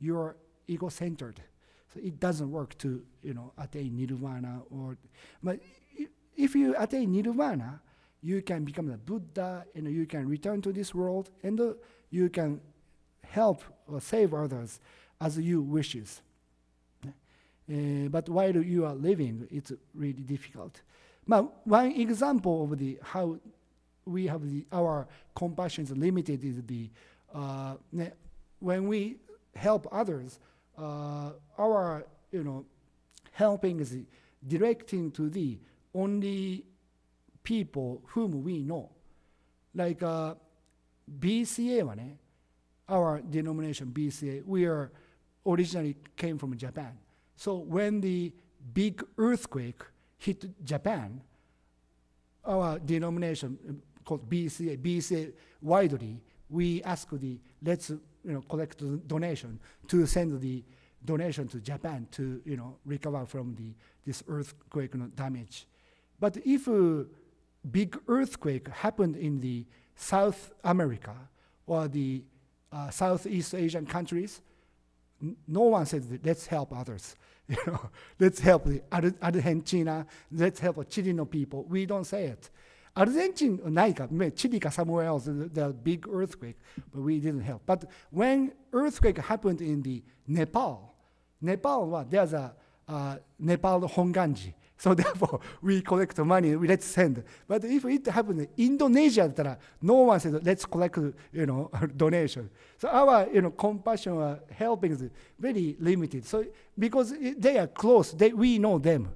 you're ego-centered. So it doesn't work to attain nirvana. But if you attain nirvana, you can become a Buddha, and you can return to this world, and you can help or save others as you wishes. But while you are living, it's really difficult. But one example of how we have our compassion is limited is when we help others, our helping is directing to the only people whom we know. Like BCA, our denomination BCA, we are originally came from Japan. So when the big earthquake hit Japan, our denomination called BCA widely, we asked let's collect donation to send the donation to Japan to recover from this earthquake damage. But if a big earthquake happened in the South America or the Southeast Asian countries, no one says let's help others. Let's help the Argentina, let's help Chilean people. We don't say it. Argentina, Chile, somewhere else, the big earthquake, but we didn't help. But when earthquake happened in the Nepal, there's a Nepal Honganji. So therefore, we collect money, let's send. But if it happened in Indonesia, no one said, let's collect, donation. So our, compassion helping is very limited. So because they are close, we know them.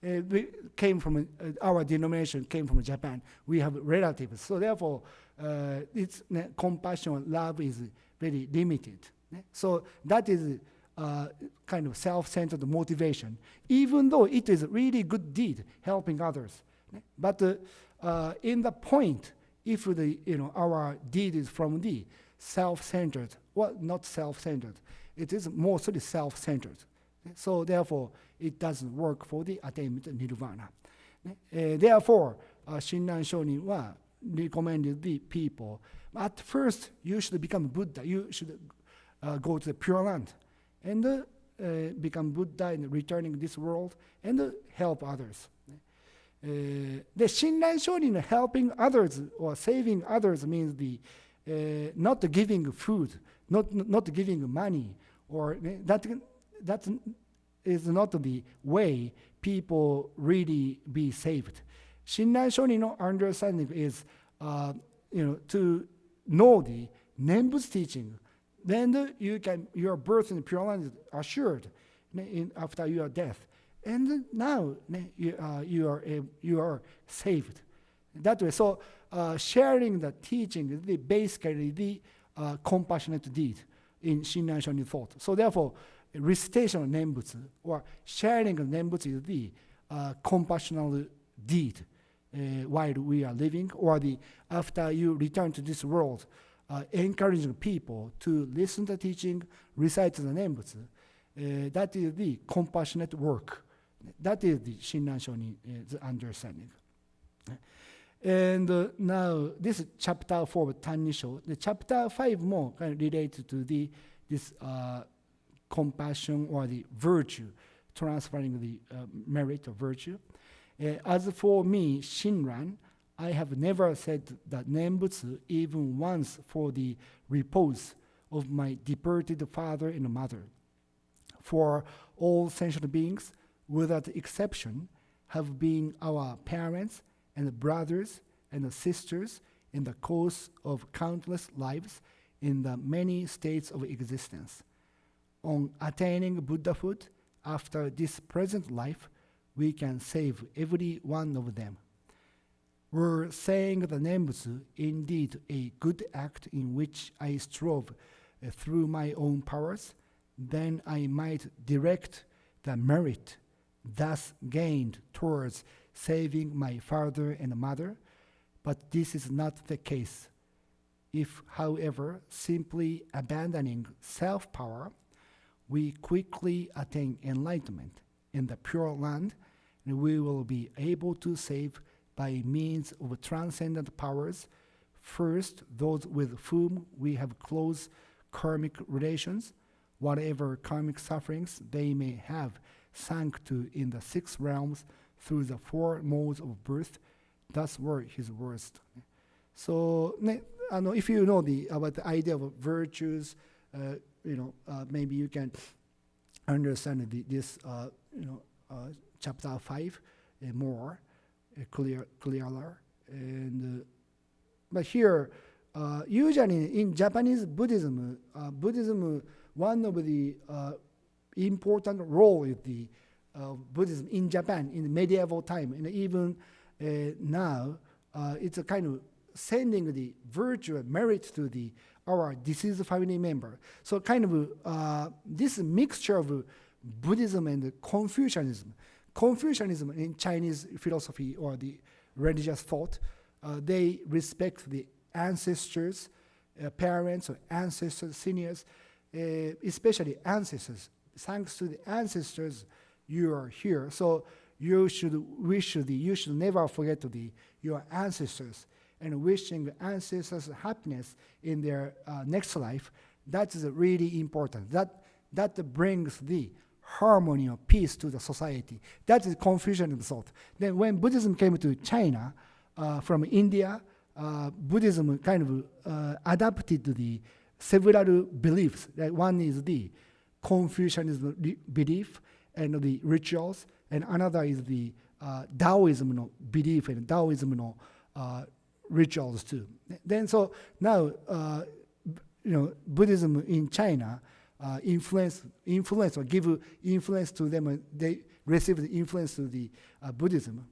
We came from, our denomination came from Japan. We have relatives. So therefore, it's compassion, love is very limited. So that is kind of self-centered motivation, even though it is a really good deed, helping others. But in the point, if our deed is from the self-centered, well, not self-centered, it is mostly self-centered. So therefore, it doesn't work for the attainment of nirvana. Therefore, Shinran Shonin recommended the people, at first, you should become Buddha. You should go to the Pure Land and become Buddha and returning this world and help others. The Shinran Shonin helping others or saving others means not giving food, not giving money, or that is not the way people really be saved. Shinran Shonin understanding is to know the Nembutsu teaching. Then your birth in Pure Land is assured after your death. And now you are saved. That way, so sharing the teaching is basically the compassionate deed in Shinran Shonin thought. So therefore, recitation of Nembutsu or sharing of Nembutsu is the compassionate deed while we are living, or after you return to this world, encouraging people to listen to teaching, recite the Nembutsu. That is the compassionate work. That is the Shinran Shonin's understanding. And now this is chapter 4 of Tannisho. The chapter 5 more kind of related to this compassion or the virtue, transferring the merit of virtue. As for me, Shinran, I have never said the Nembutsu even once for the repose of my departed father and mother. For all sentient beings, without exception, have been our parents and brothers and sisters in the course of countless lives in the many states of existence. On attaining Buddhahood after this present life, we can save every one of them. Were saying the Nembutsu indeed a good act in which I strove through my own powers, then I might direct the merit thus gained towards saving my father and mother, but this is not the case. If, however, simply abandoning self-power, we quickly attain enlightenment in the Pure Land, and we will be able to save by means of transcendent powers, first those with whom we have close karmic relations, whatever karmic sufferings they may have sunk to in the 6 realms through the 4 modes of birth. Thus were his words. So, if you know about the idea of virtues, maybe you can understand this, chapter 5 more clearer. And but here, usually in Japanese Buddhism, one of the important role is the Buddhism in Japan in the medieval time, and even now, it's a kind of sending the virtue and merit to our deceased family member. So kind of this mixture of Buddhism and Confucianism. Confucianism in Chinese philosophy or the religious thought, they respect the ancestors, parents or ancestors, seniors, especially ancestors. Thanks to the ancestors, you are here. So you should never forget your ancestors, and wishing ancestors happiness in their next life. That is really important. That brings the harmony or peace to the society. That is Confucianism thought. Then when Buddhism came to China from India, Buddhism kind of adapted to the several beliefs. One is the Confucianism belief and the rituals, and another is the Taoism belief and Taoism rituals too. Then so now Buddhism in China influence or give influence to them, and they receive the influence to the Buddhism.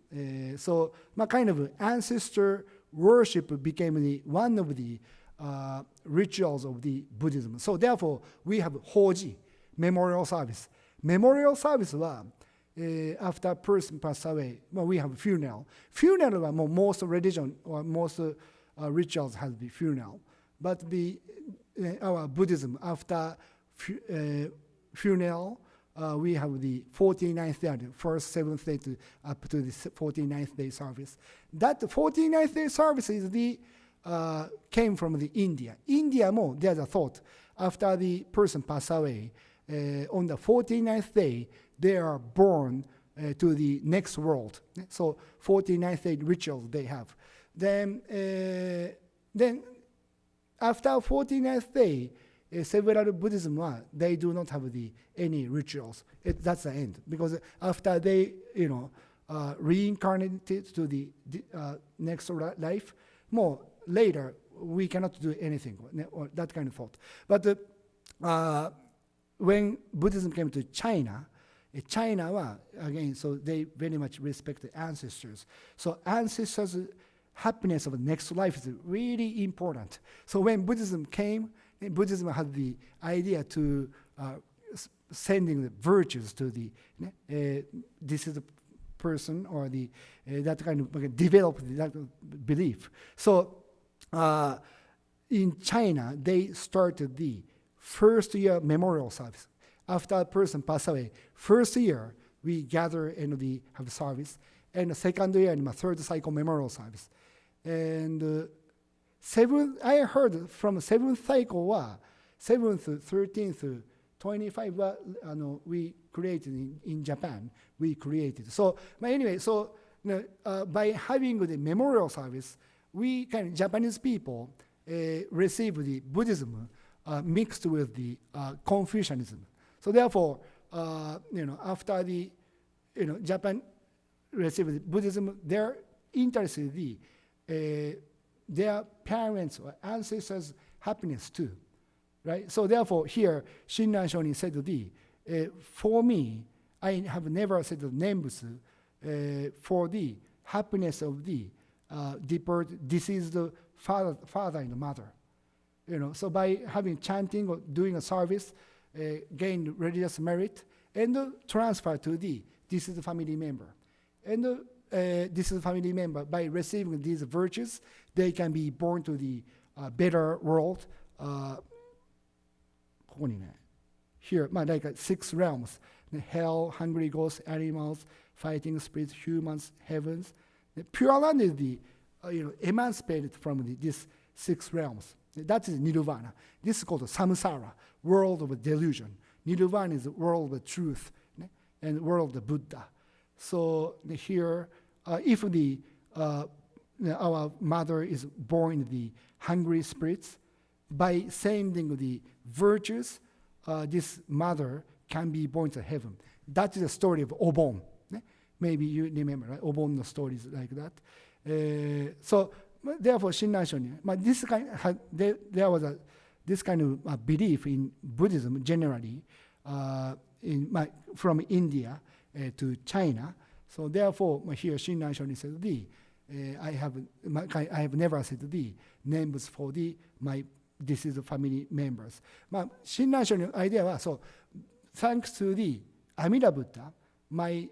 So kind of ancestor worship became one of the rituals of the Buddhism. So therefore we have Hoji, memorial service. Memorial service was after a person passed away, we have funeral. Funeral, most religion or most rituals has the funeral. But our Buddhism, after funeral, we have the 49th day, first 7th day up to the 49th day service. That 49th day service is came from the India. India more, there's a thought. After the person passed away, on the 49th day, they are born to the next world. So 49th day rituals they have. Then after 49th day, several Buddhism they do not have any rituals. That's the end, because after they reincarnated to the next life, more later we cannot do anything or that kind of thought. But when Buddhism came to China, again, so they very much respect the ancestors. So ancestors' happiness of the next life is really important. So when Buddhism came, Buddhism had the idea to sending the virtues to this is the person or that kind of develop that belief. So in China, they started the first year memorial service. after a person passed away, first year we gather and we have service, and the second year in my third cycle memorial service. And I heard from seventh cycle 7th, 13th, 25 we created in Japan. We created. So, but anyway, so by having the memorial service, we can Japanese people receive the Buddhism mixed with the Confucianism. So therefore, after the Japan received the Buddhism, they're interested in their parents or ancestors' happiness too, right? So therefore, here Shinran Shonin said to thee, for me, I have never said the names for the happiness of the deceased father and mother. So by having chanting or doing a service, gain religious merit, and transfer to the deceased family member. And deceased family member, by receiving these virtues, they can be born to the better world. Here, like 6 realms: hell, hungry ghosts, animals, fighting spirits, humans, heavens. The Pure Land is the emancipated from these 6 realms. That is nirvana. This is called samsara, world of delusion. Nirvana is the world of truth, and world of Buddha. So here, if our mother is born in the hungry spirits, by sending the virtues, this mother can be born to heaven. That is the story of Obon. Maybe you remember, right? Obon, the stories like that. So therefore, Shinran Shonin, this kind there was this kind of belief in Buddhism generally from India to China. So therefore, here Shinran Shonin said, I have never said the names for my deceased family members. Shinran Shonin idea was, so thanks to the Amida Buddha, my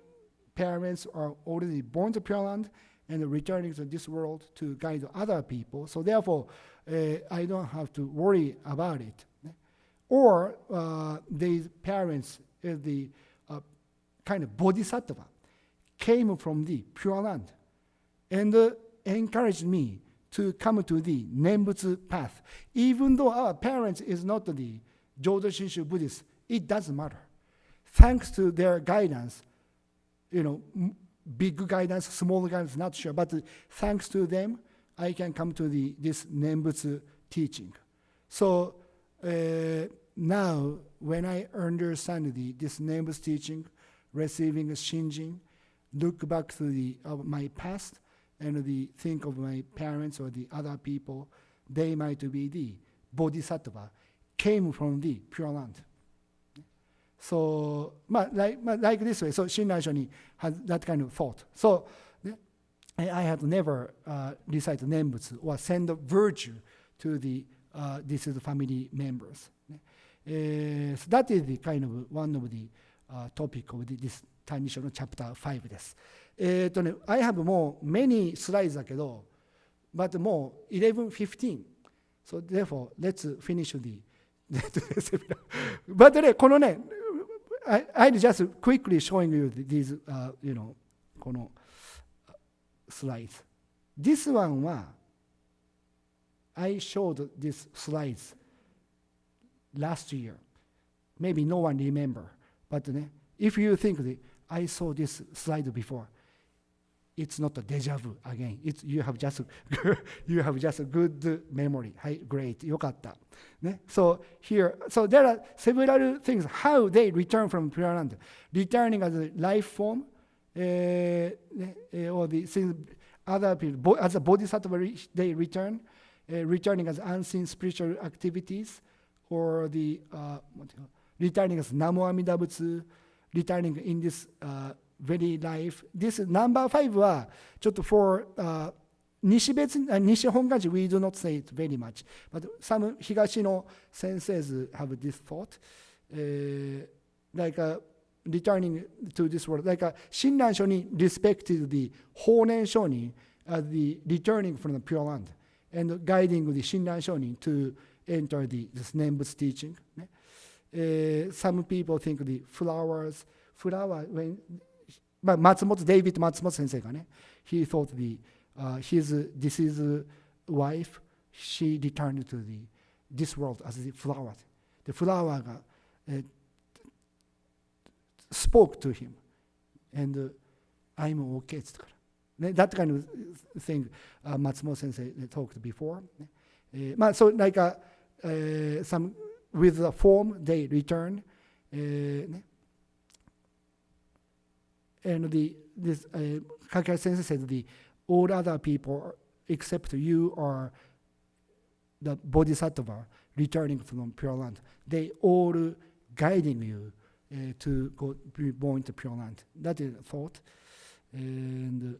parents are already born to Pure Land and returning to this world to guide other people. So therefore, I don't have to worry about it. Or these parents, the kind of bodhisattva, came from the Pure Land and encouraged me to come to the Nembutsu path. Even though our parents is not the Jodo Shinshu Buddhist, it doesn't matter. Thanks to their guidance, big guidance, small guidance, not sure, but thanks to them, I can come to this Nembutsu teaching. So now, when I understand this Nembutsu teaching, receiving Shinjin, look back to my past, and think of my parents or the other people, they might be the bodhisattva, came from the Pure Land. So, like this way, so Shinran Shonin had that kind of thought. So, I had never recited Nembutsu or send virtue to this is the family members. So that is the kind of one of the topic of this Tanisho chapter 5 です。I have more many slides だけど、but more 11, 15. So therefore, let's finish the but このね、I'll just quickly showing you these, この slides. This one は I showed these slides last year. Maybe no one remember. But if you think that I saw this slide before, it's not a deja vu again. You have just a good memory. Great, よかった。So here, so there are several things how they return from Pure Land, returning as a life form, or the things other people as a bodhisattva they return, returning as unseen spiritual activities, or the returning as Namo Amida Butsu, returning in this very life. This number 5はちょっと for 西本願寺 we do not say it very much, but some 東の senseis have this thought, like returning to this world, like Shinran Shonin respected the Honen Shonin as the returning from the Pure Land and guiding the Shinran Shonin to enter this Nembutsu teaching. Some people think the flower, when, but David Matsumoto sensei ga ne, he thought his deceased wife, she returned to this world as the flower. The flower spoke to him, and I'm okay. That kind of thing Matsumoto sensei talked before. So like some with the form they return, and this Kakari sensei said all other people except you are the bodhisattva returning from Pure Land. They all guiding you to be born to Pure Land. That is thought. And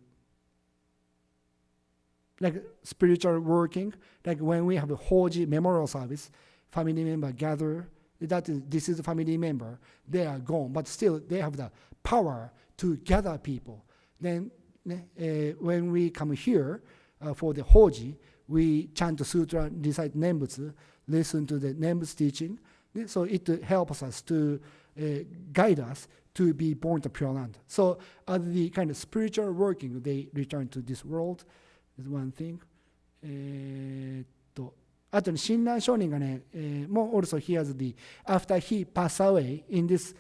like spiritual working, like when we have a Hoji memorial service, family member gather, this is a family member, they are gone, but still they have the power to gather people. Then when we come here for the Hoji, we chant the sutra, recite Nembutsu, listen to the Nembutsu teaching, so it helps us to guide us to be born to Pure Land. So as the kind of spiritual working, they return to this world is one thing. あと親鸞上人がね、もう also he has after he passed away in this,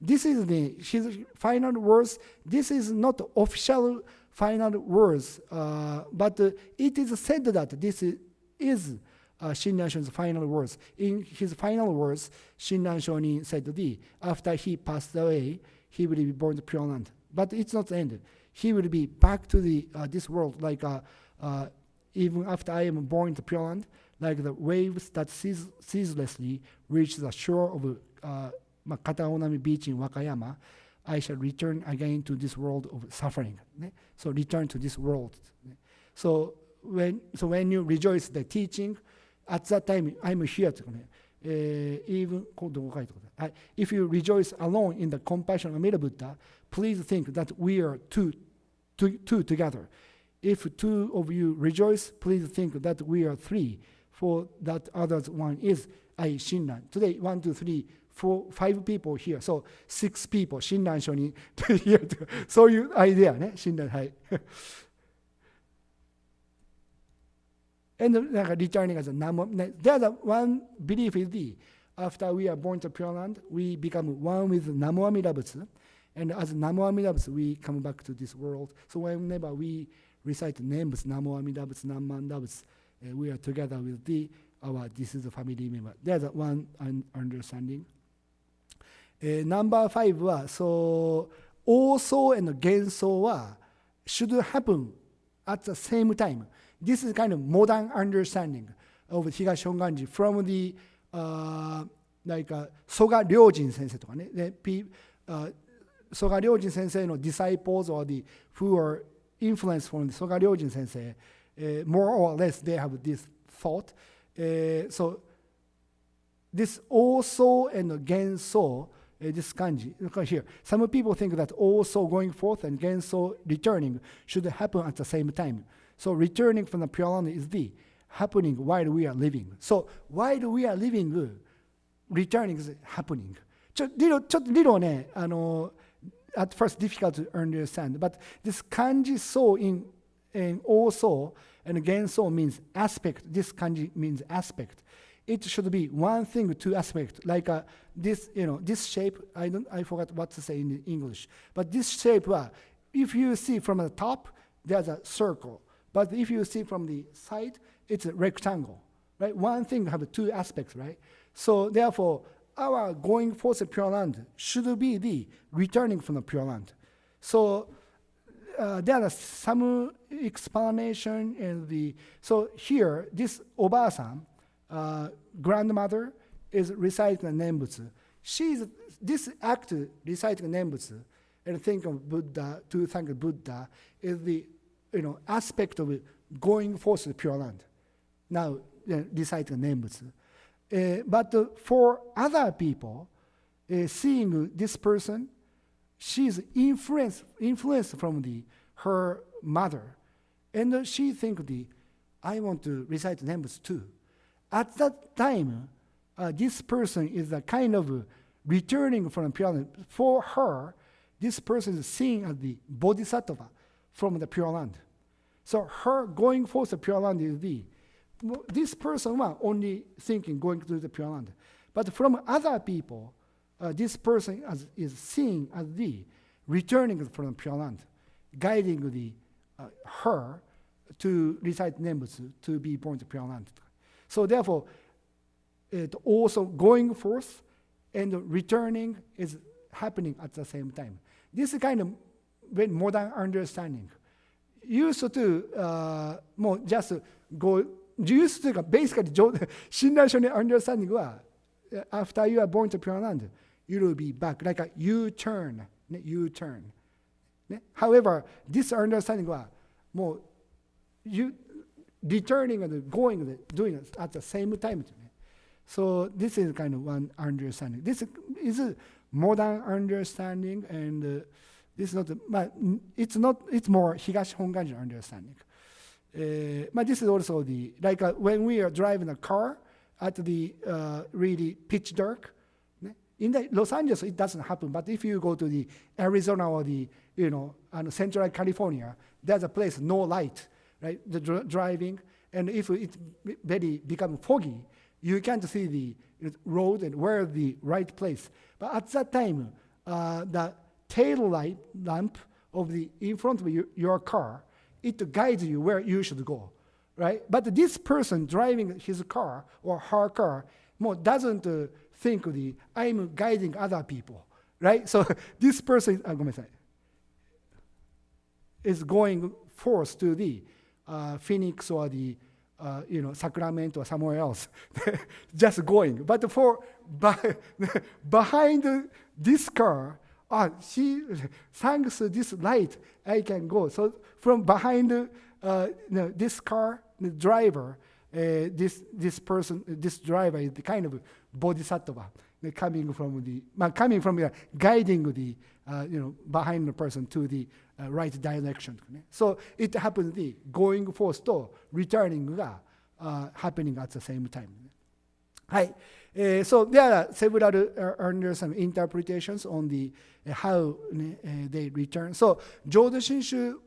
this is his final words. This is not official final words, but it is said that this is Shinran Shonin's final words. In his final words, Shinran Shonin said after he passed away, he will be born to Pure Land. But it's not ended. He will be back to this world, like even after I am born to Pure Land, like the waves that ceaselessly reach the shore of Kataonami Beach in Wakayama, I shall return again to this world of suffering. So return to this world. So when you rejoice the teaching, at that time I'm here. Even if you rejoice alone in the compassion of Amida Buddha, please think that we are two together. If two of you rejoice, please think that we are three. For that others one is I Shinran. Today 1, 2, 3, 4, 5 people here. So 6 people Shinran Shonin here. So you idea ne Shinran hai. And returning as a Namo. There's one belief is after we are born to Pure Land, we become one with Namo Amida Butsu. And as Namo Amida Butsu, we come back to this world. So whenever we recite the names Namo Amida Butsu, Namo Amida Butsu, we are together with this is a family member. There's one understanding. Number 5 は、so also and genso は should happen at the same time. This is kind of modern understanding of Higashi Honganji from the Soga Ryojin sensei とかね。Soga Ryojin sensei no disciples or who are influenced from the Soga Ryojin sensei, more or less they have this thought. So this also and genso, this kanji, look here. Some people think that also going forth and genso returning should happen at the same time. So returning from the Pure Land is happening while we are living. So while we are living, returning is happening. ちょっと理論ね、at first difficult to understand, but this kanji so in also and genso means aspect. This kanji means aspect. It should be one thing, two aspects. Like this, this shape. I forgot what to say in English. But this shape, if you see from the top, there's a circle. But if you see from the side, it's a rectangle, right? One thing have 2 aspects, right? So therefore, our going forth to Pure Land should be the returning from the Pure Land. So there are some explanation in so here, this Oba-san, grandmother, is reciting the Nembutsu. This act reciting Nembutsu and think of Buddha, to thank Buddha, is the aspect of going forth to the Pure Land. Now, reciting Nembutsu. But for other people, seeing this person, she's influenced from her mother. And she thinks, I want to recite Nembutsu too. At that time, this person is a kind of returning from Pure Land. For her, this person is seen as the bodhisattva from the Pure Land. So her going for the Pure Land is this person was only thinking going to the Pure Land. But from other people, this person is seen as the returning from Pure Land, guiding her to recite Nembutsu, to be born to Pure Land. So therefore, it also going forth and returning is happening at the same time. This is kind of very modern understanding. Used to more just go, used to basically, Shinran understanding was after you are born to Pure Land, you will be back, like a U-turn. U-turn. However, this understanding was more you returning and going and doing it at the same time. So this is kind of one understanding. This is a modern understanding, and this is not. It's not. It's more Higashi Honganji understanding. But this is also when we are driving a car at the really pitch dark. In Los Angeles, it doesn't happen. But if you go to the Arizona or the Central California, there's a place no light, right? The driving, and if it very become foggy, you can't see the road and where the right place. But at that time, the tail light lamp of the in front of your car, it guides you where you should go, right? But this person driving his car or her car more doesn't think I'm guiding other people, right? So this person is going forth to the Phoenix or the Sacramento or somewhere else, just going. But behind this car, thanks to this light, I can go. So from behind this car, the driver, this person, this driver is the kind of bodhisattva coming from guiding the behind the person to the right direction. So it happens the going forth to returning happening at the same time. So there are several some interpretations on the how they return. So as Jodo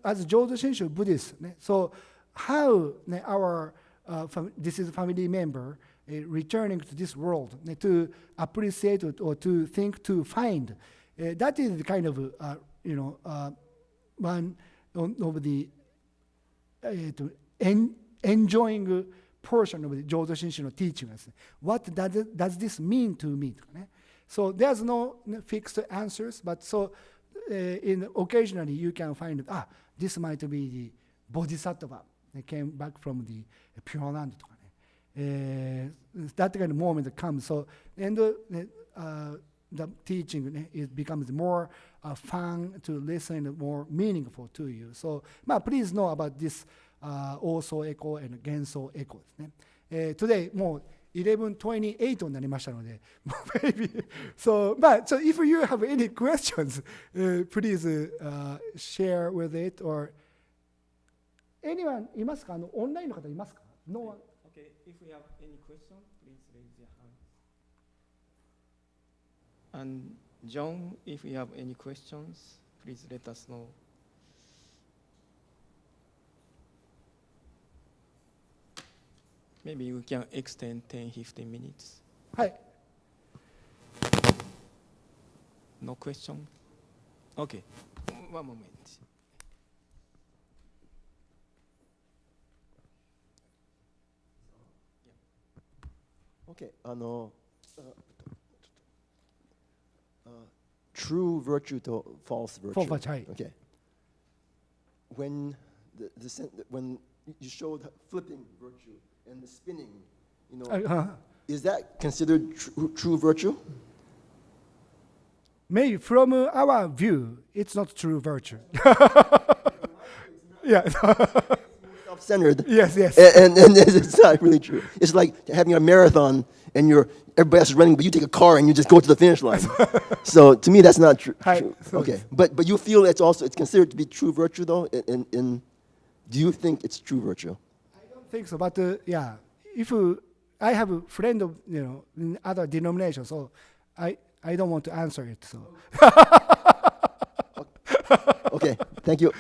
Shinshu Buddhists, so how our this is a family member returning to this world to appreciate it or to think, to find. That is the kind of one of the enjoying portion of the Jodo Shinshu teaching us. What does this mean to me? So there's no fixed answers, but so occasionally you can find this might be the bodhisattva. They came back from the Pure Land. That kind of moment comes. So and the teaching it becomes more fun to listen, more meaningful to you. So please know about this also echo and genso echo ですね。Today もう11:28 になりましたので、maybe so if you have any questions, please share with it or anyone いますか？オンラインの方いますか？ No one. Okay, if you have any question, please raise your hand. And John, if you have any questions, please let us know. Maybe we can extend 10-15 minutes. はい。 No question? Okay, one moment. Okay, true virtue to false virtue. False virtue, はい。 Okay. When when you showed flipping virtue and the spinning, is that considered true virtue? Maybe from our view, it's not true virtue. Yeah. Self-centered. Yes, yes. And it's not really true. It's like having a marathon and everybody else is running, but you take a car and you just go to the finish line. So to me, that's not true. Okay, but you feel it's considered to be true virtue though. Do you think it's true virtue? I don't think so. But if I have a friend of, in other denominations, so I don't want to answer it. So. Okay, thank you.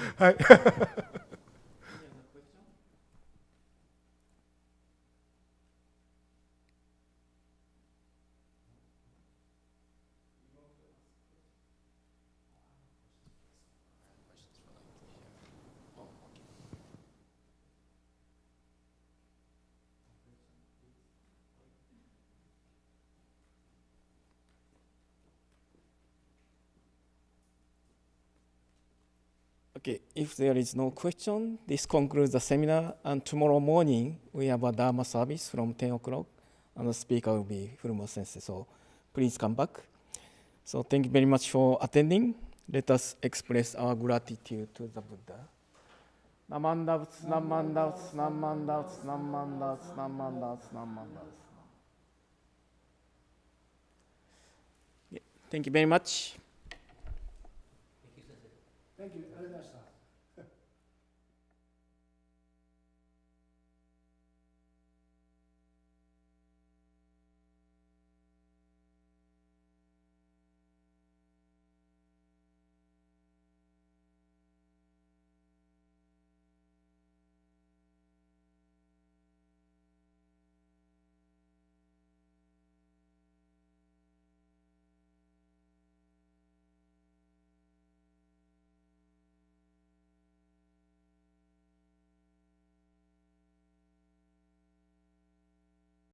Okay, if there is no question, this concludes the seminar. And tomorrow morning, we have a Dharma service from 10 o'clock, and the speaker will be Furumo Sensei. So please come back. So thank you very much for attending. Let us express our gratitude to the Buddha. Namandavs, namandavs, namandavs, namandavs, namandavs, namandavs. Thank you very much.